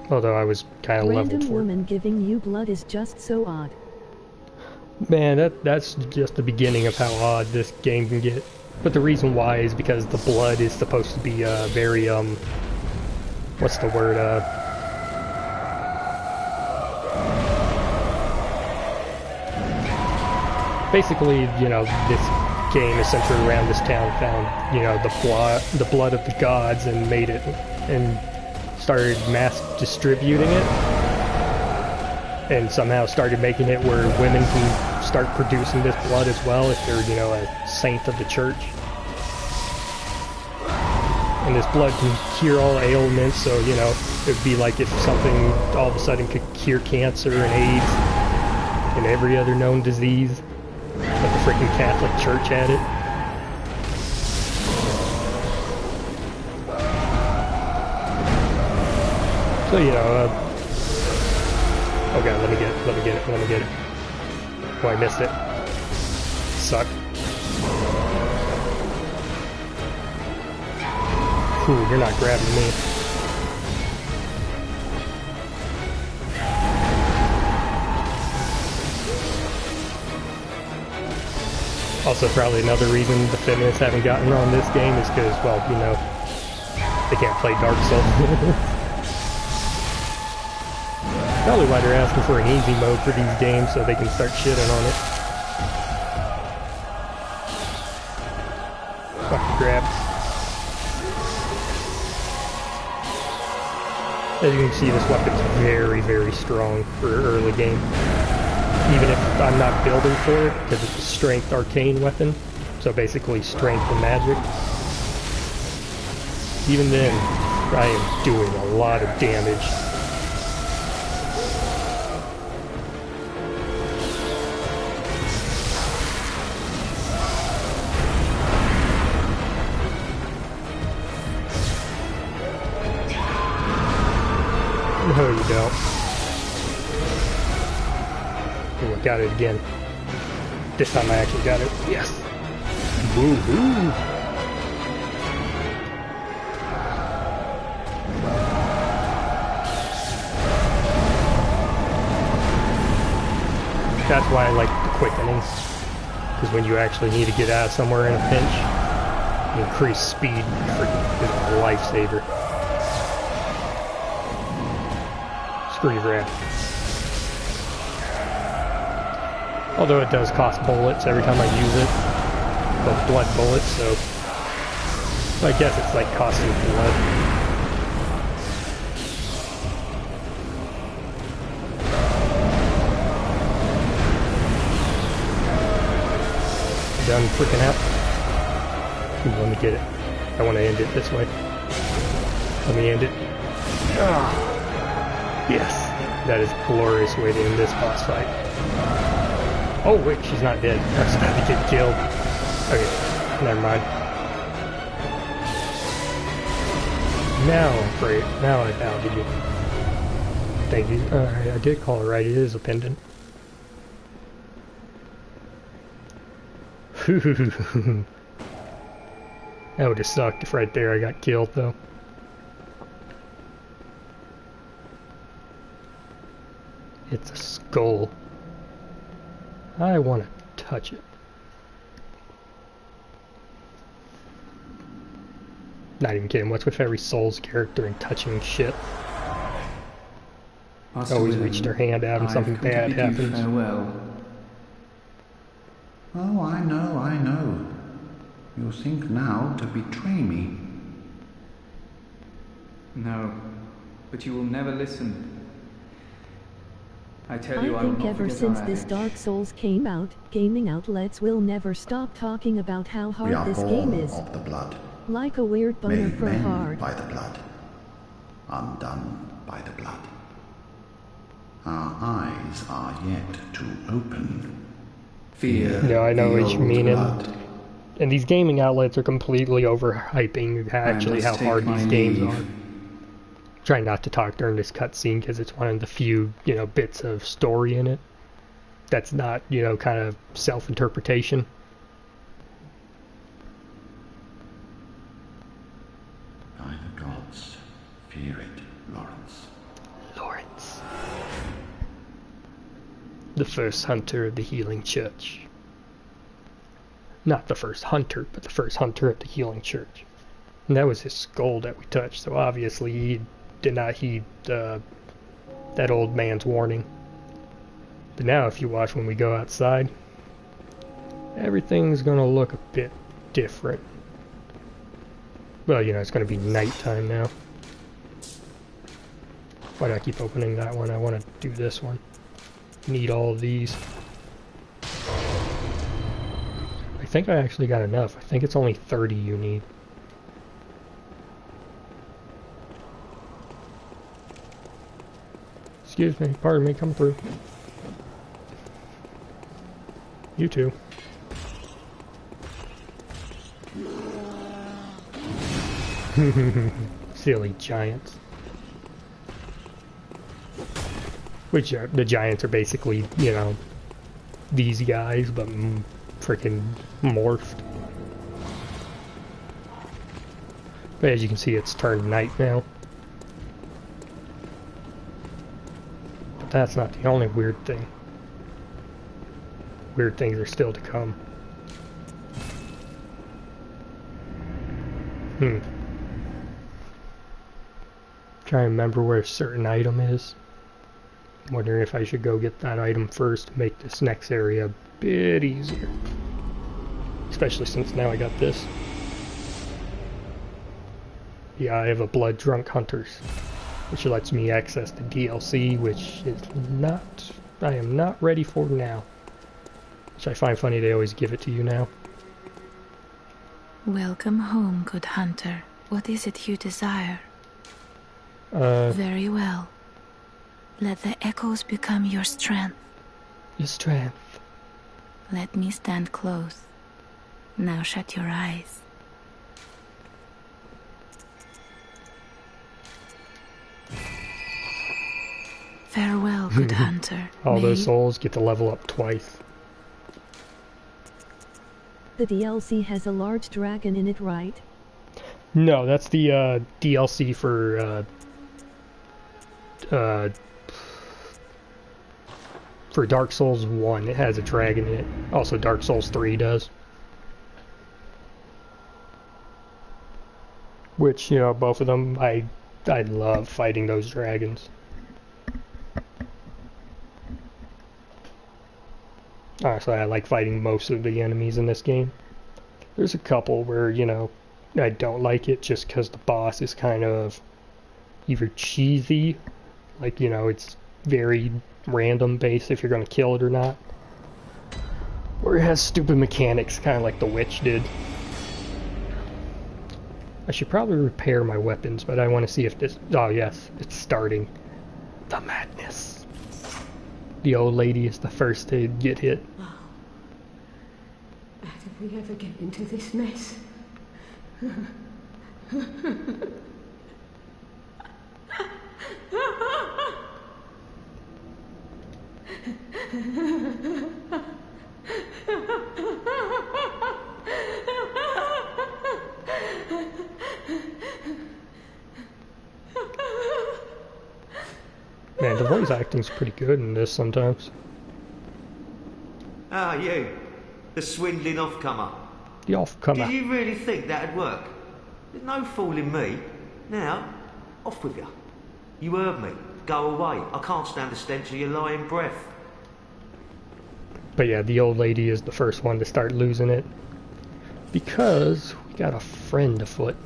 [SPEAKER 1] Although I was kind of leveled
[SPEAKER 2] Random
[SPEAKER 1] for it.
[SPEAKER 2] woman giving you blood is just so odd.
[SPEAKER 1] Man, that's just the beginning of how odd this game can get. But the reason why is because the blood is supposed to be very, what's the word, basically, you know, this game is centered around this town found, you know, the blood of the gods and made it, and started mass distributing it, and somehow started making it where women can start producing this blood as well if they're, you know, a saint of the church. And this blood can cure all ailments, so, you know, it would be like if something all of a sudden could cure cancer and AIDS and every other known disease, but the freaking Catholic Church had it. So, you know, oh god, let me get it. Oh, I missed it. Suck. Ooh, you're not grabbing me. Also, probably another reason the feminists haven't gotten on this game is because, well, you know, they can't play Dark Souls. Probably why they're asking for an easy mode for these games, so they can start shitting on it. Fucking grab. As you can see, this weapon's very, very strong for an early game. Even if I'm not building for it, because it's a strength arcane weapon, so basically strength and magic. Even then, I am doing a lot of damage. No, you don't. Oh, I got it again. This time I actually got it. Yes! Woohoo! That's why I like the quickening. Because when you actually need to get out somewhere in a pinch, increased speed freaking is a lifesaver. Screw you, Brad. Although it does cost bullets every time I use it. But blood bullets, so I guess it's like costing blood. Done freaking out. Ooh, let me get it. I want to end it this way. Let me end it. Ah. Yes, that is a glorious way to end this boss fight. Oh wait, she's not dead. I was about to get killed. Okay, never mind. Now I'm great. Now I found you. Thank you. Alright, I did call it right. It is a pendant. That would have sucked if right there I got killed though. It's a skull. I want to touch it. Not even kidding. What's with every Souls character and touching shit? Always reach their hand out and something bad happens.
[SPEAKER 6] Farewell. Oh, I know. You think now to betray me?
[SPEAKER 3] No, but you will never listen. I tell
[SPEAKER 2] I
[SPEAKER 3] you, I will
[SPEAKER 2] think
[SPEAKER 3] not
[SPEAKER 2] ever
[SPEAKER 3] forget
[SPEAKER 2] since
[SPEAKER 3] our
[SPEAKER 2] this
[SPEAKER 3] age.
[SPEAKER 2] Dark Souls came out, gaming outlets will never stop talking about how
[SPEAKER 6] We are
[SPEAKER 2] hard this game
[SPEAKER 6] born
[SPEAKER 2] is.
[SPEAKER 6] of the blood,
[SPEAKER 2] Like a weird boner
[SPEAKER 6] made
[SPEAKER 2] for
[SPEAKER 6] men
[SPEAKER 2] hard.
[SPEAKER 6] by the blood, undone by the blood. Our eyes are yet to open. Fear
[SPEAKER 1] No, I know
[SPEAKER 6] the
[SPEAKER 1] what you
[SPEAKER 6] old
[SPEAKER 1] mean,
[SPEAKER 6] blood.
[SPEAKER 1] and these gaming outlets are completely overhyping actually how
[SPEAKER 3] must take
[SPEAKER 1] hard
[SPEAKER 3] my
[SPEAKER 1] these games
[SPEAKER 3] leave.
[SPEAKER 1] are. Trying not to talk during this cutscene because it's one of the few, bits of story in it that's not, kind of self-interpretation.
[SPEAKER 6] By the gods, fear it, Lawrence.
[SPEAKER 1] Lawrence. The first hunter of the Healing Church. Not the first hunter, but the first hunter of the Healing Church. And that was his skull that we touched, so obviously he did not heed that old man's warning. But now if you watch when we go outside, everything's gonna look a bit different. Well, it's gonna be nighttime now. Why do I keep opening that one? I want to do this one. Need all of these. I think I actually got enough. I think it's only 30 you need. Excuse me, pardon me, come through. You too. Silly giants. Which are, the giants are basically, these guys, but freaking morphed. But as you can see, it's turned night now. But that's not the only weird thing. Weird things are still to come. Try and remember where a certain item is. Wondering if I should go get that item first to make this next area a bit easier. Especially since now I got this. Yeah, I have a Blood Drunk Hunters, which lets me access the DLC, which is not... I am not ready for now. Which I find funny they always give it to you now.
[SPEAKER 4] Welcome home, good hunter. What is it you desire? Very well. Let the echoes become your strength.
[SPEAKER 1] Your strength.
[SPEAKER 4] Let me stand close. Now shut your eyes. Farewell, good hunter.
[SPEAKER 1] All those souls get to level up twice.
[SPEAKER 2] The DLC has a large dragon in it, right?
[SPEAKER 1] No, that's the DLC for Dark Souls 1. It has a dragon in it. Also Dark Souls 3 does. Which, both of them, I love fighting those dragons. Honestly, I like fighting most of the enemies in this game. There's a couple where, I don't like it just because the boss is kind of either cheesy, like, it's very random based if you're going to kill it or not, or it has stupid mechanics, kind of like the witch did. I should probably repair my weapons, but I want to see if this... Oh, yes, it's starting. The madness. The old lady is the first to get hit.
[SPEAKER 7] How did we ever get into this mess?
[SPEAKER 1] Man, the voice acting's pretty good in this sometimes.
[SPEAKER 8] Ah, you. The swindling off-comer.
[SPEAKER 1] The off-comer.
[SPEAKER 8] Did you really think that'd work? There's no fooling me. Now, off with you. You heard me. Go away. I can't stand the stench of your lying breath.
[SPEAKER 1] But yeah, the old lady is the first one to start losing it. Because we got a friend afoot.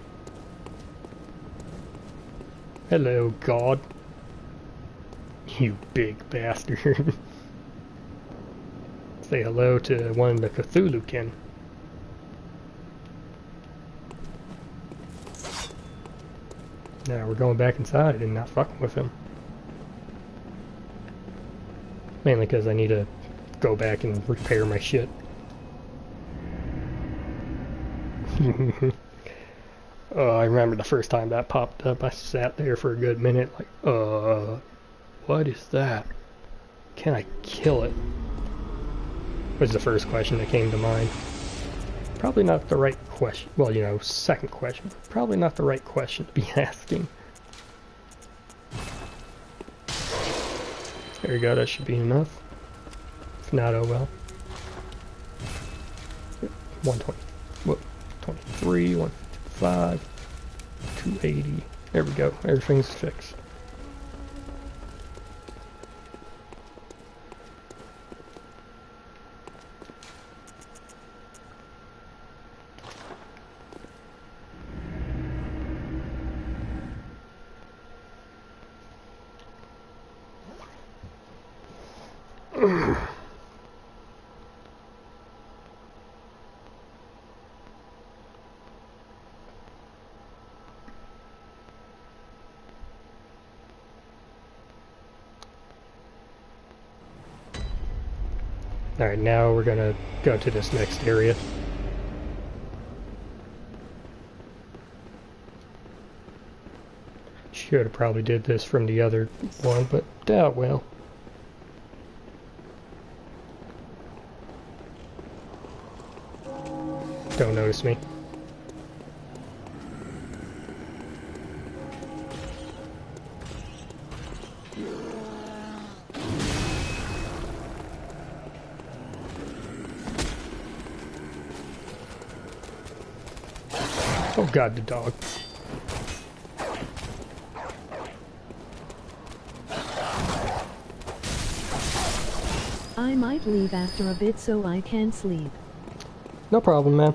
[SPEAKER 1] Hello, God. You big bastard. Say hello to one of the Cthulhu-kin. Now we're going back inside and not fucking with him. Mainly because I need to go back and repair my shit. I remember the first time that popped up, I sat there for a good minute like, what is that? Can I kill it? Was the first question that came to mind. Probably not the right question. Well, you know, second question. Probably not the right question to be asking. There you go, that should be enough. If not, oh well. 120. Whoop. 23, 155, 280. There we go. Everything's fixed. Alright, now we're gonna go to this next area. Should have probably did this from the other one, but doubt well. Don't notice me. Oh god, the dog.
[SPEAKER 2] I might leave after a bit so I can sleep.
[SPEAKER 1] No problem, man.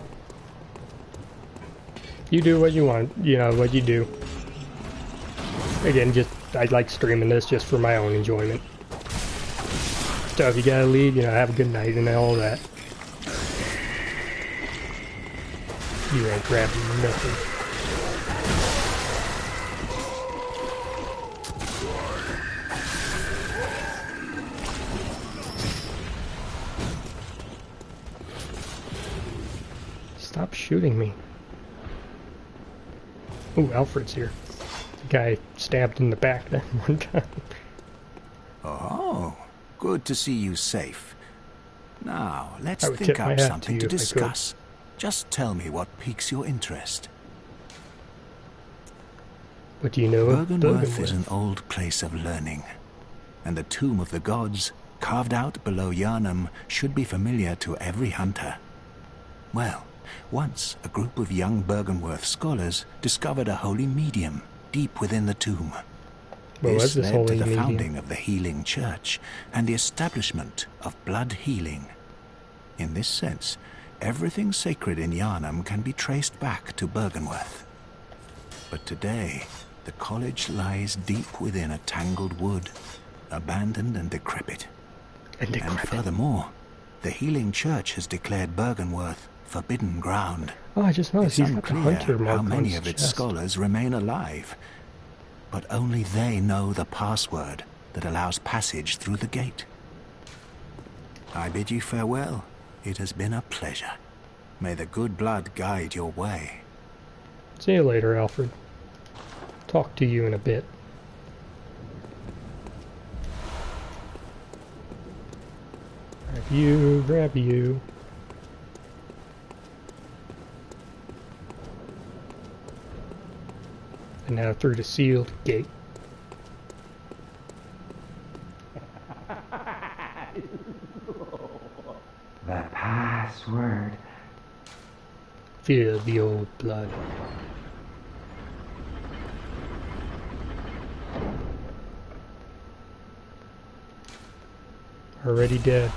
[SPEAKER 1] You do what you want, you know, what you do. Again, just, I like streaming this just for my own enjoyment. So if you gotta leave, you know, have a good night and all that. You ain't grabbing nothing. Stop shooting me. Ooh, Alfred's here. The guy stabbed in the back that one time.
[SPEAKER 9] Oh, good to see you safe. Now, let's
[SPEAKER 1] I would
[SPEAKER 9] think
[SPEAKER 1] tip my
[SPEAKER 9] up
[SPEAKER 1] hat
[SPEAKER 9] something
[SPEAKER 1] to
[SPEAKER 9] to
[SPEAKER 1] you if I could.
[SPEAKER 9] discuss. Just tell me what piques your interest.
[SPEAKER 1] What do you know of
[SPEAKER 9] Byrgenwerth is an old place of learning, and the Tomb of the Gods, carved out below Yharnam, should be familiar to every hunter. Well, once a group of young Byrgenwerth scholars discovered a holy medium deep within the tomb. This led to the founding of the Healing Church and the establishment of blood healing. In this sense, everything sacred in Yharnam can be traced back to Byrgenwerth. But today, the college lies deep within a tangled wood, abandoned and decrepit. And furthermore, the Healing Church has declared Byrgenwerth forbidden ground.
[SPEAKER 1] Oh, I just noticed
[SPEAKER 9] It's
[SPEAKER 1] he's got the
[SPEAKER 9] unclear
[SPEAKER 1] hunter mark
[SPEAKER 9] how
[SPEAKER 1] on
[SPEAKER 9] many
[SPEAKER 1] his
[SPEAKER 9] of its
[SPEAKER 1] chest.
[SPEAKER 9] scholars remain alive, but only they know the password that allows passage through the gate. I bid you farewell. It has been a pleasure. May the good blood guide your way.
[SPEAKER 1] See you later, Alfred. Talk to you in a bit. Grab you. And now through the sealed gate.
[SPEAKER 10] The password.
[SPEAKER 1] Feel the old blood. Already dead.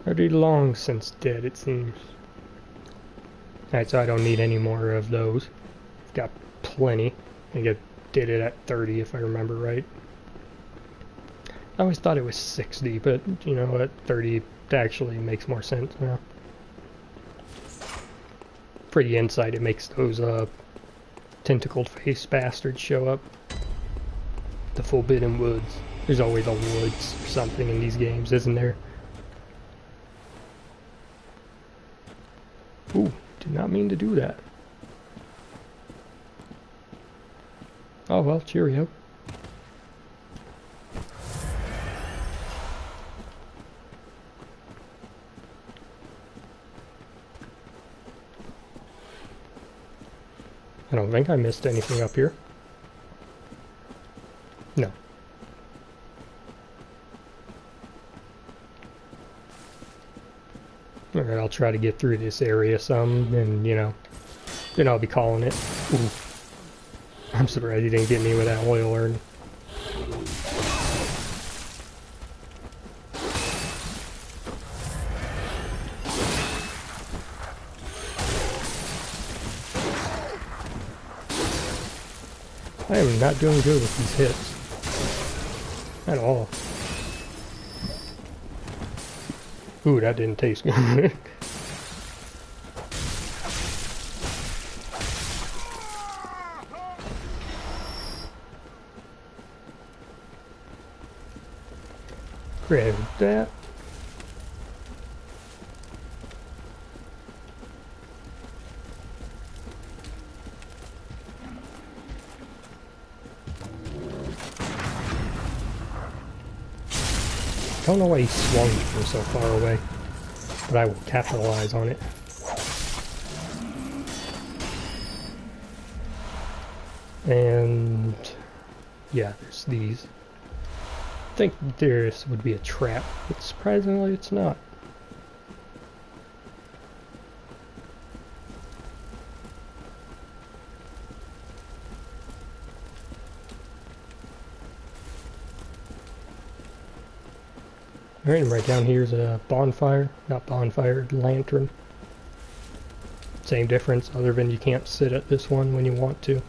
[SPEAKER 1] Already long since dead, it seems. Alright, so I don't need any more of those. Got plenty. I think I did it at 30 if I remember right. I always thought it was 60, but you know, at 30 it actually makes more sense now. For the inside, it makes those tentacled face bastards show up. The Forbidden Woods. There's always a woods or something in these games, isn't there? Ooh, did not mean to do that. Oh well, cheerio. I don't think I missed anything up here. No. Alright, I'll try to get through this area some, and you know, then I'll be calling it. Ooh. I'm surprised he didn't get me with that oil urn. I am not doing good with these hits. At all. Ooh, that didn't taste good. Grab that. I don't know why he swung from so far away, but I will capitalize on it. And yeah, there's these. I think this would be a trap, but surprisingly it's not. Alright, and right down here is a bonfire. Not bonfire, lantern. Same difference, other than you can't sit at this one when you want to.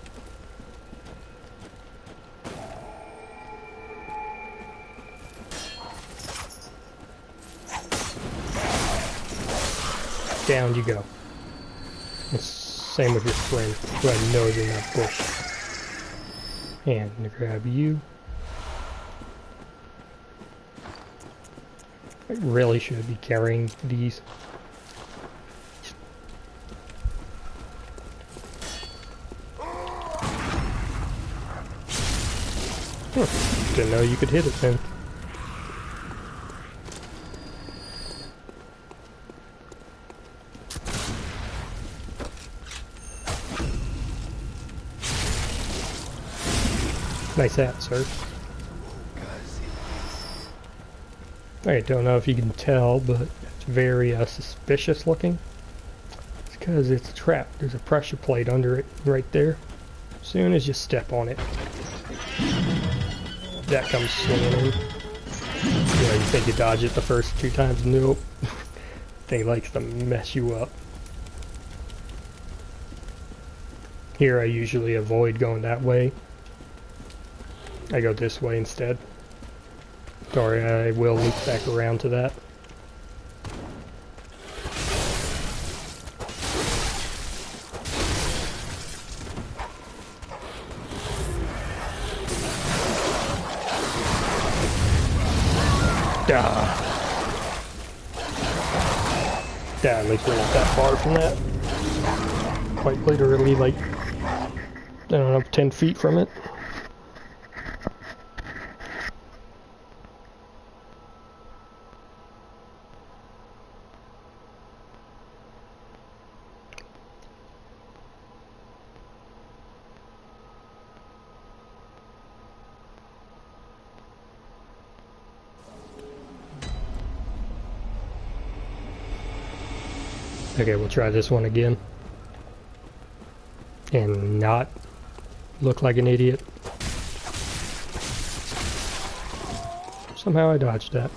[SPEAKER 1] Down you go. It's same with your friend, who I know is in that bush. And I'm gonna grab you. I really should be carrying these. Didn't know you could hit it then. Nice hat, sir. I don't know if you can tell, but it's very suspicious looking. It's because it's a trap. There's a pressure plate under it right there. As soon as you step on it, that comes swinging in. You know, you think you dodge it the first 2 times. Nope. Thing likes to mess you up. Here I usually avoid going that way. I go this way instead. Sorry, I will loop back around to that. Yeah, at least we're not that far from that. Quite literally, like, I don't know, 10 feet from it. Okay, we'll try this one again. And not look like an idiot. Somehow I dodged that.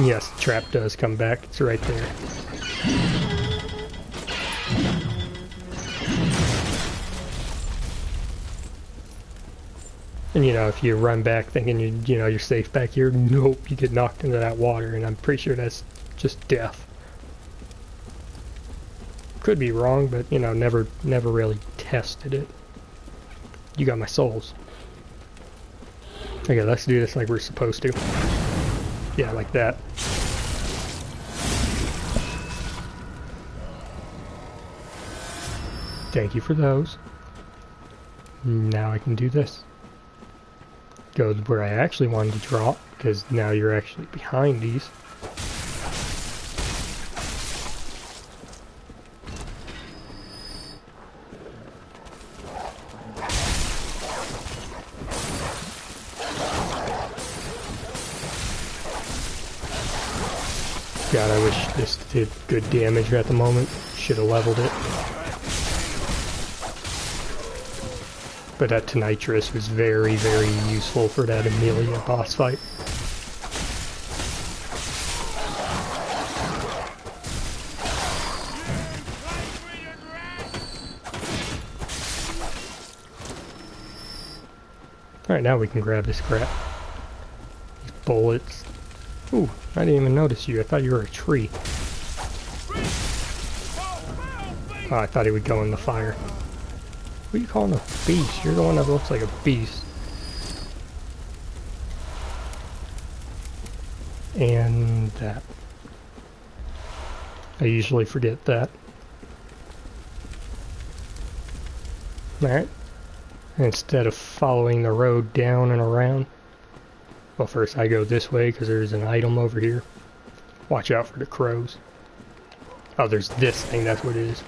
[SPEAKER 1] Yes, the trap does come back. It's right there. And you know, if you run back thinking you're safe back here, nope, you get knocked into that water, and I'm pretty sure that's just death. Could be wrong, but you know, never really tested it. You got my souls. Okay, let's do this like we're supposed to. Yeah, like that. Thank you for those. Now I can do this. Go where I actually wanted to drop, because now you're actually behind these. God, I wish this did good damage at the moment. Should have leveled it. But that Tonitrus was very, very useful for that Amelia boss fight. Alright, now we can grab this crap. These bullets. Ooh, I didn't even notice you. I thought you were a tree. Oh, I thought he would go in the fire. What are you calling a beast? You're the one that looks like a beast. And that. I usually forget that. Alright. Instead of following the road down and around. Well, first I go this way because there's an item over here. Watch out for the crows. Oh, there's this thing, that's what it is.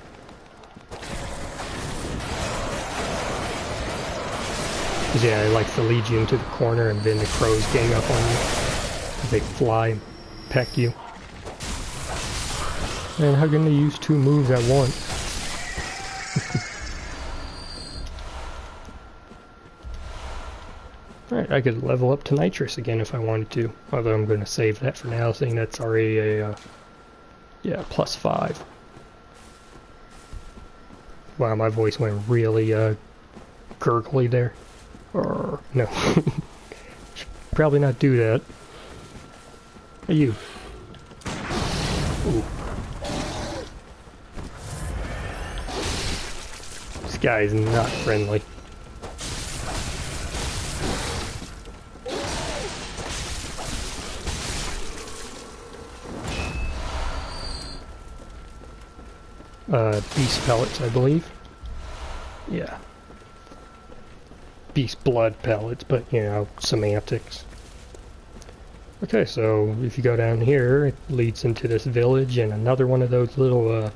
[SPEAKER 1] Yeah, it likes to lead you into the corner and then the crows gang up on you. They fly and peck you. Man, how can they use two moves at once? Alright, I could level up to Nitrous again if I wanted to. Although I'm going to save that for now, seeing that's already a, yeah, +5. Wow, my voice went really, gurgly there. No. Should probably not do that. Hey, you. Ooh. This guy is not friendly. Beast pellets, I believe. Yeah. Beast blood pellets, but, you know, semantics. Okay, so if you go down here, it leads into this village and another one of those little,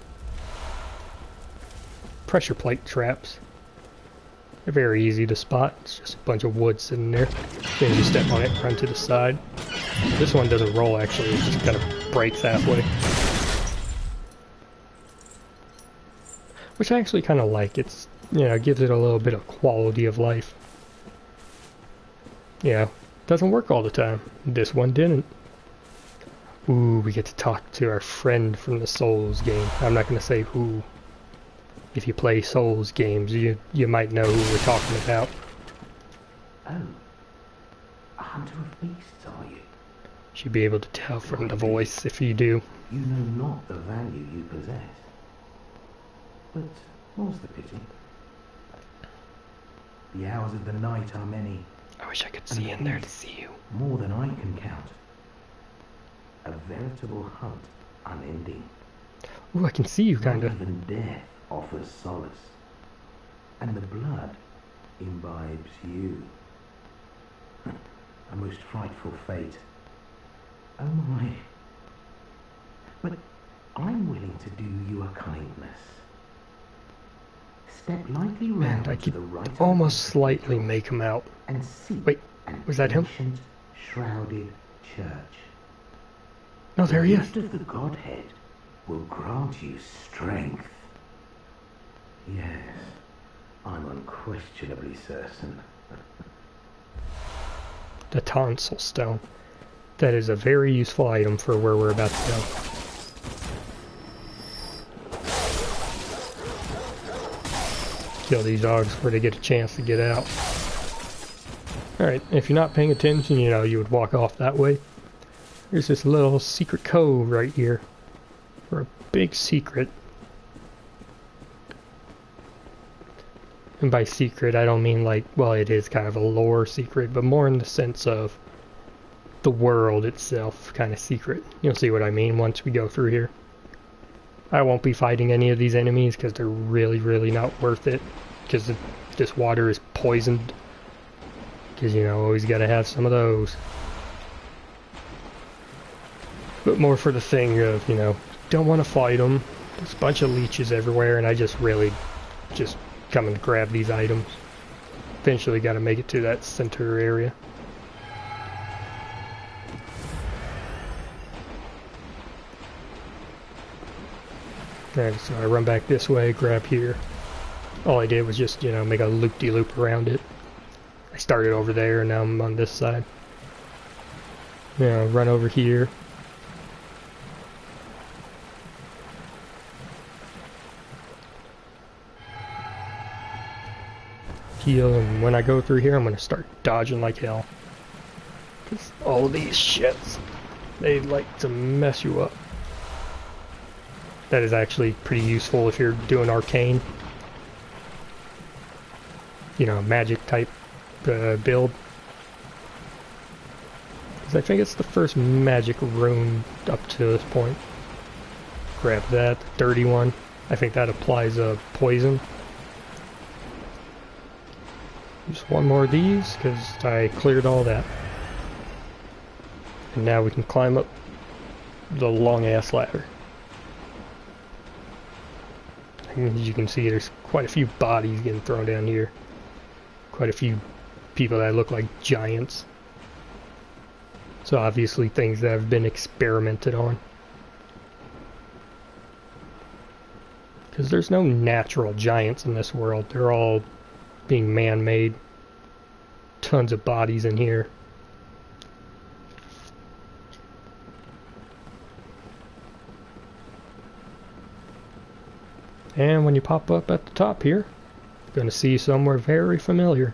[SPEAKER 1] pressure plate traps. They're very easy to spot. It's just a bunch of wood sitting there. Then you step on it and run to the side. This one doesn't roll, actually. It just kind of breaks halfway. Which I actually kind of like. It's, you know, gives it a little bit of quality of life. Yeah, doesn't work all the time. This one didn't. Ooh, we get to talk to our friend from the Souls game. I'm not going to say who. If you play Souls games, you might know who we're talking about.
[SPEAKER 10] Oh, a hunter of beasts, are you?
[SPEAKER 1] Should be able to tell from the voice if you do.
[SPEAKER 10] You know not the value you possess. But more's the pity. The hours of the night are many.
[SPEAKER 1] I wish I could see in there to see you.
[SPEAKER 10] More than I can count. A veritable hunt, unending.
[SPEAKER 1] Ooh, I can see you, kinda.
[SPEAKER 10] Not even death offers solace. And the blood imbibes you. A most frightful fate. Oh my. But I'm willing to do you a kindness. Step lightly round
[SPEAKER 1] I
[SPEAKER 10] to
[SPEAKER 1] could
[SPEAKER 10] the right
[SPEAKER 1] almost slightly make him out.
[SPEAKER 10] And seek
[SPEAKER 1] Wait, was that him?
[SPEAKER 10] ancient, shrouded church.
[SPEAKER 1] No, there he is.
[SPEAKER 10] The gift of the Godhead will grant you strength. Yes, I'm unquestionably certain.
[SPEAKER 1] The tonsil stone. That is a very useful item for where we're about to go. Kill these dogs before they get a chance to get out. Alright, if you're not paying attention, you know, you would walk off that way. There's this little secret cove right here. For a big secret. And by secret, I don't mean like, well, it is kind of a lore secret, but more in the sense of the world itself kind of secret. You'll see what I mean once we go through here. I won't be fighting any of these enemies because they're really, really not worth it. Because this water is poisoned. Because, you know, always got to have some of those. But more for the thing of, you know, don't want to fight them. There's a bunch of leeches everywhere, and I just really just come and grab these items. Eventually got to make it to that center area. Alright, so I run back this way, grab here. All I did was just, you know, make a loop-de-loop around it. I started over there, and now I'm on this side. You know, run over here. Heal, and when I go through here, I'm going to start dodging like hell. Because all these shits, they like to mess you up. That is actually pretty useful if you're doing arcane. You know, magic type build. Because I think it's the first magic rune up to this point. Grab that, the dirty one. I think that applies a poison. Just one more of these, because I cleared all that. And now we can climb up the long-ass ladder. And as you can see, there's quite a few bodies getting thrown down here. Quite a few people that look like giants. So obviously things that have been experimented on. Because there's no natural giants in this world. They're all being man-made. Tons of bodies in here. And when you pop up at the top here, you're going to see somewhere very familiar.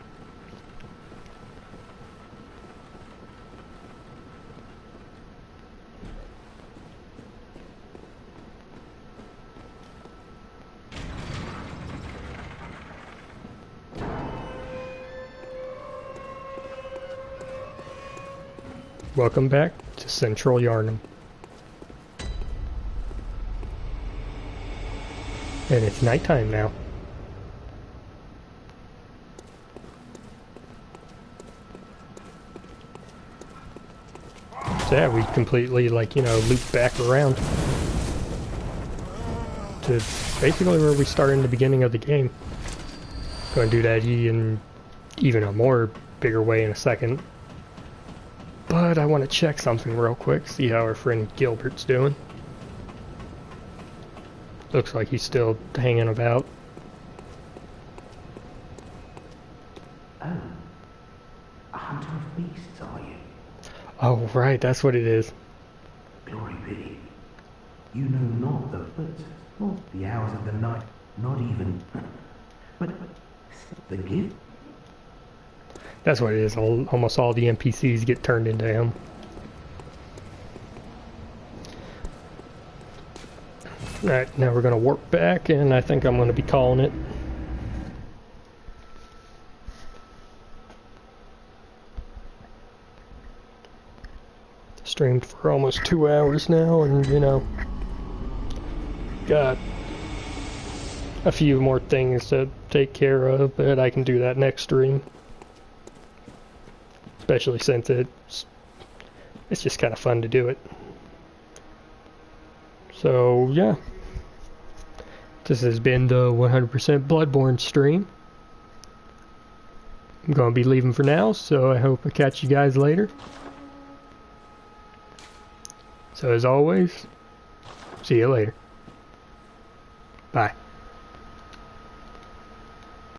[SPEAKER 1] Welcome back to Central Yharnam. And it's nighttime now. So yeah, we completely, like, you know, loop back around to basically where we started in the beginning of the game. Going to do that in even a more bigger way in a second. But I want to check something real quick, see how our friend Gilbert's doing. Looks like he's still hanging about.
[SPEAKER 10] Oh, a hunter of beasts, are you?
[SPEAKER 1] Oh, right, that's what it is.
[SPEAKER 10] Glory be. You know not the foot, not the hours of the night, not even... but the gift.
[SPEAKER 1] That's what it is. Almost all the NPCs get turned into him. Alright, now we're going to warp back, and I think I'm going to be calling it. Streamed for almost 2 hours now, and, you know, got a few more things to take care of, but I can do that next stream. Especially since it's just kind of fun to do it. So, yeah. This has been the 100% Bloodborne stream. I'm going to be leaving for now, so I hope I catch you guys later. So as always, see you later. Bye.